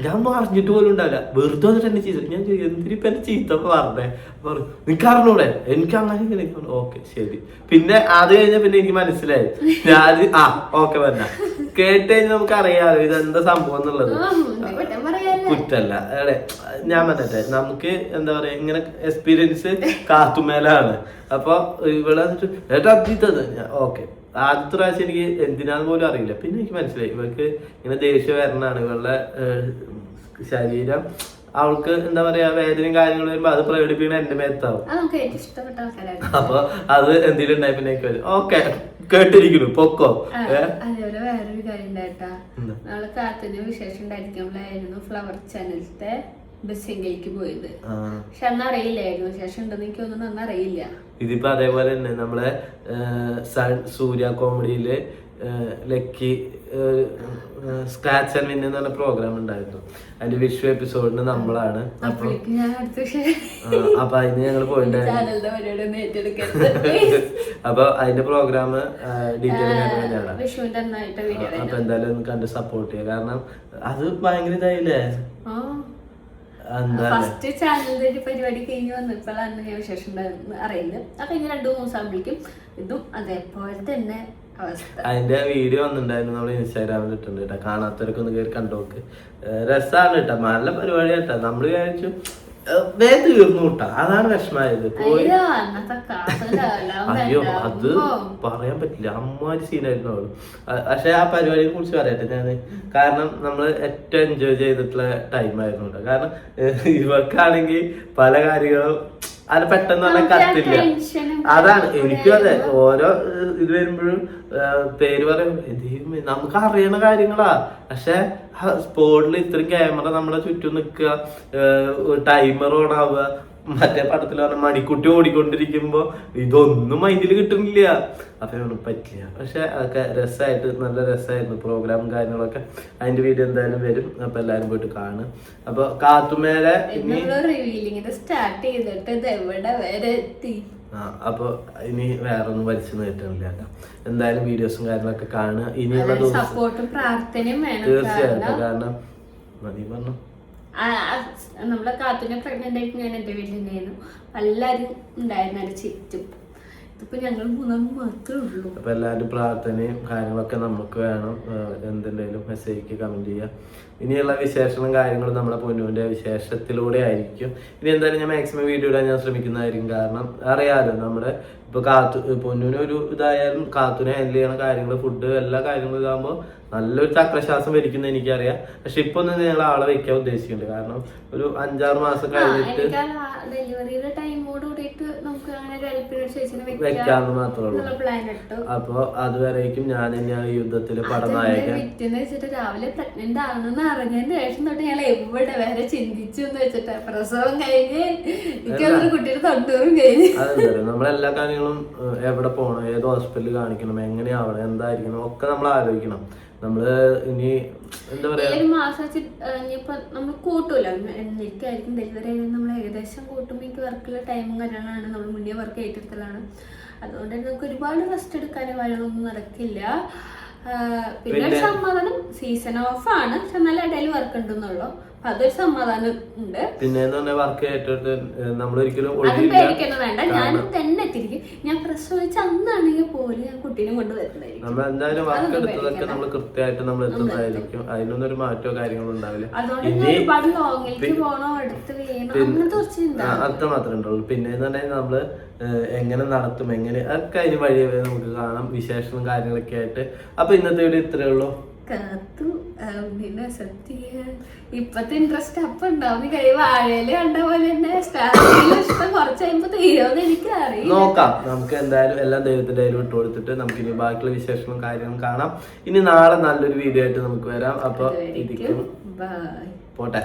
ഞാൻ ഒന്നും അറിഞ്ഞിട്ട് പോലും ഉണ്ടാവില്ല, വെറുതെ വന്നിട്ട് എന്നെ ചീത്ത. ഞാൻ എന്തിനിപ്പ എന്നെ ചീത്ത പറഞ്ഞേ പറഞ്ഞു, നിനക്ക് അറിഞ്ഞൂടെ എനിക്ക് അങ്ങനെ. ഓക്കെ ശരി. പിന്നെ അത് കഴിഞ്ഞ പിന്നെ എനിക്ക് മനസ്സിലായി, ഞാൻ ഓക്കെ പറഞ്ഞ കേട്ട് കഴിഞ്ഞാൽ നമുക്ക് അറിയാലോ ഇതെന്താ സംഭവം എന്നുള്ളത്. കുറ്റല്ല അതെ, ഞാൻ പറഞ്ഞെ നമുക്ക് എന്താ പറയാ ഇങ്ങനെ എക്സ്പീരിയൻസ് കാത്തുമേലാണ്. അപ്പൊ ഇവിടെ വന്നിട്ട് ഏട്ടാ അദ്ഭുതത് ഓക്കെ. ആദ്യത്തെ പ്രാവശ്യം എനിക്ക് എന്തിനാന്ന് പോലും അറിയില്ല. പിന്നെ എനിക്ക് മനസ്സിലായി ഇവർക്ക് ഇങ്ങനെ ദേഷ്യം വരണാണ്, ഇവളുടെ ശരീരം അവൾക്ക് എന്താ പറയാ വേദനയും കാര്യങ്ങളും വരുമ്പോ അത് പ്രകടിപ്പിക്കണ എന്റെ മേത്താവും. അപ്പൊ അത് എന്തെങ്കിലും ഉണ്ടായി പിന്നെ എനിക്ക് ഓക്കെ കേട്ടിരിക്കുന്നു പൊക്കോ. അതേപോലെ വേറൊരു കാര്യം ഉണ്ടായിട്ടാ, നമ്മള് കാത്തിന് വിശേഷം ഉണ്ടായിരിക്കുമ്പോഴായിരുന്നു ഫ്ലവർ ചാനലത്തെ ബസ്സിലേക്ക് പോയത്. പക്ഷെ അന്ന് അറിയില്ലായിരുന്നു വിശേഷം ഉണ്ടെന്ന് എനിക്ക് തോന്നുന്നു, അന്ന് അറിയില്ല. ഇതിപ്പോ അതേപോലെ തന്നെ നമ്മളെ സൂര്യ കോമഡിയില് ലക്കി സ്ക്രാച്ച് ആൻഡ് വിൻ എന്ന് പറഞ്ഞ പ്രോഗ്രാം ഉണ്ടായിരുന്നു. അതിന്റെ വിഷു എപ്പിസോഡിന് നമ്മളാണ്. അപ്പൊ അതിന് ഞങ്ങൾ പോയിട്ടുണ്ടായിരുന്നു. അപ്പൊ അതിന്റെ പ്രോഗ്രാം ഡീറ്റെയിൽ അപ്പൊ എന്തായാലും ഒന്ന് കണ്ട് സപ്പോർട്ട് ചെയ്യാം. കാരണം അത് ഭയങ്കര ഇതായില്ലേ. ഫസ്റ്റ് ചാനലിന്റെ ഒരു പരിപാടി കഴിഞ്ഞ് വന്നപ്പോഴാണ് ഞാൻ വിശേഷം അറിയുന്നത്. അപ്പൊ ഇനി 2 ദിവസം ആകുമ്പോഴേക്കും ഇതും അതേപോലെ തന്നെ അവസ്ഥ. അതിന്റെ വീഡിയോ വന്നിട്ടുണ്ടായിരുന്നു, നമ്മൾ ഇൻസ്റ്റാഗ്രാമിൽ ഇട്ടുണ്ട് കേട്ടോ. കാണാത്തവരൊക്കെ ഒന്ന് കയറി കണ്ടോക്ക്. രസമാണ് കേട്ടോ, നല്ല പരിപാടി കേട്ടോ. നമ്മള് വിചാരിച്ചു തീർന്നു കിട്ടാ, അതാണ് വിഷമായത്. പോയി അയ്യോ അത് പറയാൻ പറ്റില്ല, അമ്മാരി സീനായിരുന്നു അവള്. പക്ഷെ ആ പരിപാടിയെ കുറിച്ച് പറയട്ടെ ഞാന്. കാരണം നമ്മള് ഏറ്റവും എൻജോയ് ചെയ്തിട്ടുള്ള ടൈമായിരുന്നു കേട്ടോ. കാരണം ഇവർക്കാണെങ്കിൽ പല കാര്യങ്ങളും അത് പെട്ടെന്ന് പറഞ്ഞാൽ കത്തില്ല. അതാണ് എനിക്കും അതെ, ഓരോ ഇത് വരുമ്പോഴും പേര് പറയും നമുക്ക് അറിയണ കാര്യങ്ങളാ. പക്ഷെ സ്പോട്ടിൽ ഇത്രയും ക്യാമറ നമ്മളെ ചുറ്റും നിക്കുക, ടൈമർ ഓൺ ആവുക, മറ്റേ പടത്തിൽ പറഞ്ഞ മണിക്കുട്ടി ഓടിക്കൊണ്ടിരിക്കുമ്പോ ഇതൊന്നും മൈൻഡിൽ കിട്ടുന്നില്ല. അപ്പൊ പറ്റില്ല. പക്ഷെ അതൊക്കെ രസമായിട്ട് നല്ല രസമായിരുന്നു പ്രോഗ്രാമും കാര്യങ്ങളൊക്കെ. അതിന്റെ വീഡിയോ എന്തായാലും വരും, അപ്പൊ എല്ലാരും പോയിട്ട് കാണും. അപ്പൊ കാത്തുമേലെ സ്റ്റാർട്ട് ചെയ്തിട്ട് ഇത് എവിടെ വരെ എത്തി. അപ്പൊ ഇനി വേറെ ഒന്നും വലിച്ചു നീട്ടുന്നില്ല കേട്ടോ. എന്തായാലും വീഡിയോസും കാര്യങ്ങളൊക്കെ കാണുക. ഇനിയുള്ള സപ്പോർട്ടും പ്രാർത്ഥനയും വേണം. തീർച്ചയായിട്ടും. കാരണം മതി പറഞ്ഞു നമ്മളെ കാത്തുനെ പ്രഗ്നന്റ് ആയിട്ട് ഞാൻ എന്റെ വീട്ടിൽ തന്നെയായിരുന്നു. എല്ലാരും ഉണ്ടായിരുന്നു അതിന്റെ ചുറ്റും. ഇതിപ്പോ ഞങ്ങൾ 3 മാത്രമേ ഉള്ളൂ. അപ്പൊ എല്ലാവരും പ്രാർത്ഥനയും കാര്യങ്ങളൊക്കെ നമുക്ക് വേണം. എന്തുണ്ടെങ്കിലും മെസ്സേജ് കമന്റ് ചെയ്യുക. ഇനിയുള്ള വിശേഷങ്ങളും കാര്യങ്ങളും നമ്മുടെ പൊന്നുവിന്റെ വിശേഷത്തിലൂടെ ആയിരിക്കും. ഇനി എന്തായാലും ഞാൻ മാക്സിമം വീഡിയോ ഇടാൻ ഞാൻ ശ്രമിക്കുന്നതായിരിക്കും. കാരണം അറിയാലോ നമ്മുടെ ഇപ്പൊ പൊന്നുവിന് ഒരു ഇതായാലും കാത്തുനെ ഹാൻഡിൽ ചെയ്യണ കാര്യങ്ങൾ, ഫുഡ് എല്ലാ കാര്യങ്ങളും ഇതാകുമ്പോൾ നല്ലൊരു ചക്രശ്വാസം വരിക്കുന്ന എനിക്കറിയാം. പക്ഷെ ഇപ്പൊ ഒന്ന് ഞങ്ങൾ ആളെ വെക്കാൻ ഉദ്ദേശിക്കുന്നുണ്ട്. കാരണം ഒരു 5-6 മാസം കഴിഞ്ഞിട്ട് വെക്കാന്ന് മാത്രമേ ഉള്ളൂ. അപ്പൊ അതുവരേക്കും ഞാൻ തന്നെയാണ് യുദ്ധത്തില് പടനായകൻ. രാവിലെ പ്രഗ്നന്റ് ആണെന്ന് അറിഞ്ഞതിന് ശേഷം തൊട്ട് ഞാൻ എവിടെ വരെ ചിന്തിച്ചു എന്ന് വെച്ചിട്ട് പ്രസവം കഴിഞ്ഞ് കുട്ടിയുടെ തൊണ്ണൂറും കഴിഞ്ഞ് അതെന്താ നമ്മളെല്ലാ കാര്യങ്ങളും എവിടെ പോകണം, ഏത് ഹോസ്പിറ്റലിൽ കാണിക്കണം, എങ്ങനെയാവണം, എന്തായിരിക്കണം ഒക്കെ നമ്മൾ ആലോചിക്കണം. നമ്മള് ഇനി എന്താ പറയാ ഒരു മാസം ഇനിയിപ്പൊ നമ്മൾ കൂട്ടൂല. എനിക്കായിരിക്കും ഡെലിവറി ആയി നമ്മൾ ഏകദേശം കൂട്ടുമ്പോ എനിക്ക് വർക്കുള്ള ടൈമും കാര്യങ്ങളാണ്. നമ്മൾ മുന്നേ വർക്ക് ഏറ്റെടുത്തലാണ്. അതുകൊണ്ട് തന്നെ നമുക്ക് ഒരുപാട് റെസ്റ്റ് എടുക്കാനും കാര്യങ്ങളൊന്നും നടക്കില്ല. പിന്നെ ഒരു സമാധാനം, സീസൺ ഓഫ് ആണ്, പക്ഷെ നല്ല ഇടയിൽ വർക്ക് ഉണ്ടെന്നുള്ളൂ. അതൊരു സമാധാനം ഉണ്ട്. പിന്നെ വർക്ക് ഏറ്റെടുത്ത് നമ്മളൊരിക്കലും അതും പേടിക്കണം വേണ്ട. ഞാൻ തന്നെ എത്തിയിരിക്കും. ഞാൻ പ്രസവിച്ച അന്നാണെങ്കിൽ പോലും ഞാൻ കുട്ടീനെ കൊണ്ട് വരുന്നതായിരിക്കും. നമ്മൾ എന്തായാലും വർക്ക് എടുത്തതൊക്കെ നമ്മൾ കൃത്യമായിട്ട് നമ്മൾ എത്തുന്നതായിരിക്കും. അതിനൊന്നും ഒരു മാറ്റോ കാര്യങ്ങളോ ഉണ്ടാവില്ല. ഒരുപാട് ലോങ്ങിലേക്ക് പോകണോ, അടുത്ത് വീണോ, അങ്ങനത്തെ കുറച്ച് അത്ര മാത്രമേ ഉണ്ടാവുള്ളൂ. പിന്നെ നമ്മള് എങ്ങനെ നടത്തും, എങ്ങനെ ഒക്കെ അതിന് വഴിയെ നമുക്ക് കാണാം. വിശേഷവും കാര്യങ്ങളൊക്കെ ആയിട്ട്. അപ്പൊ ഇന്നത്തെ വീഡിയോ ഇത്രയേ ഉള്ളൂ. കാത്തു ഇപ്പത്തെ ഇൻട്രസ്റ്റ് അപ്പൊ ഉണ്ടാവും. വാഴയില് കണ്ട പോലെ തന്നെ സ്റ്റാർട്ടിങ്ങിൽ ഇഷ്ടം കുറച്ച് കഴിയുമ്പോ തീരുമെന്ന് എനിക്ക് അറിയാം. നോക്കാം. നമുക്ക് എന്തായാലും എല്ലാം ദൈവത്തിന്റെ കയ്യിൽ വിട്ടു കൊടുത്തിട്ട് നമുക്ക് ഇനി ബാക്കിയുള്ള വിശേഷങ്ങളും കാര്യങ്ങളും കാണാം. ഇനി നാളെ നല്ലൊരു വീഡിയോ ആയിട്ട് നമുക്ക് വരാം. അപ്പൊ ഇരിക്കും. പോട്ടെ.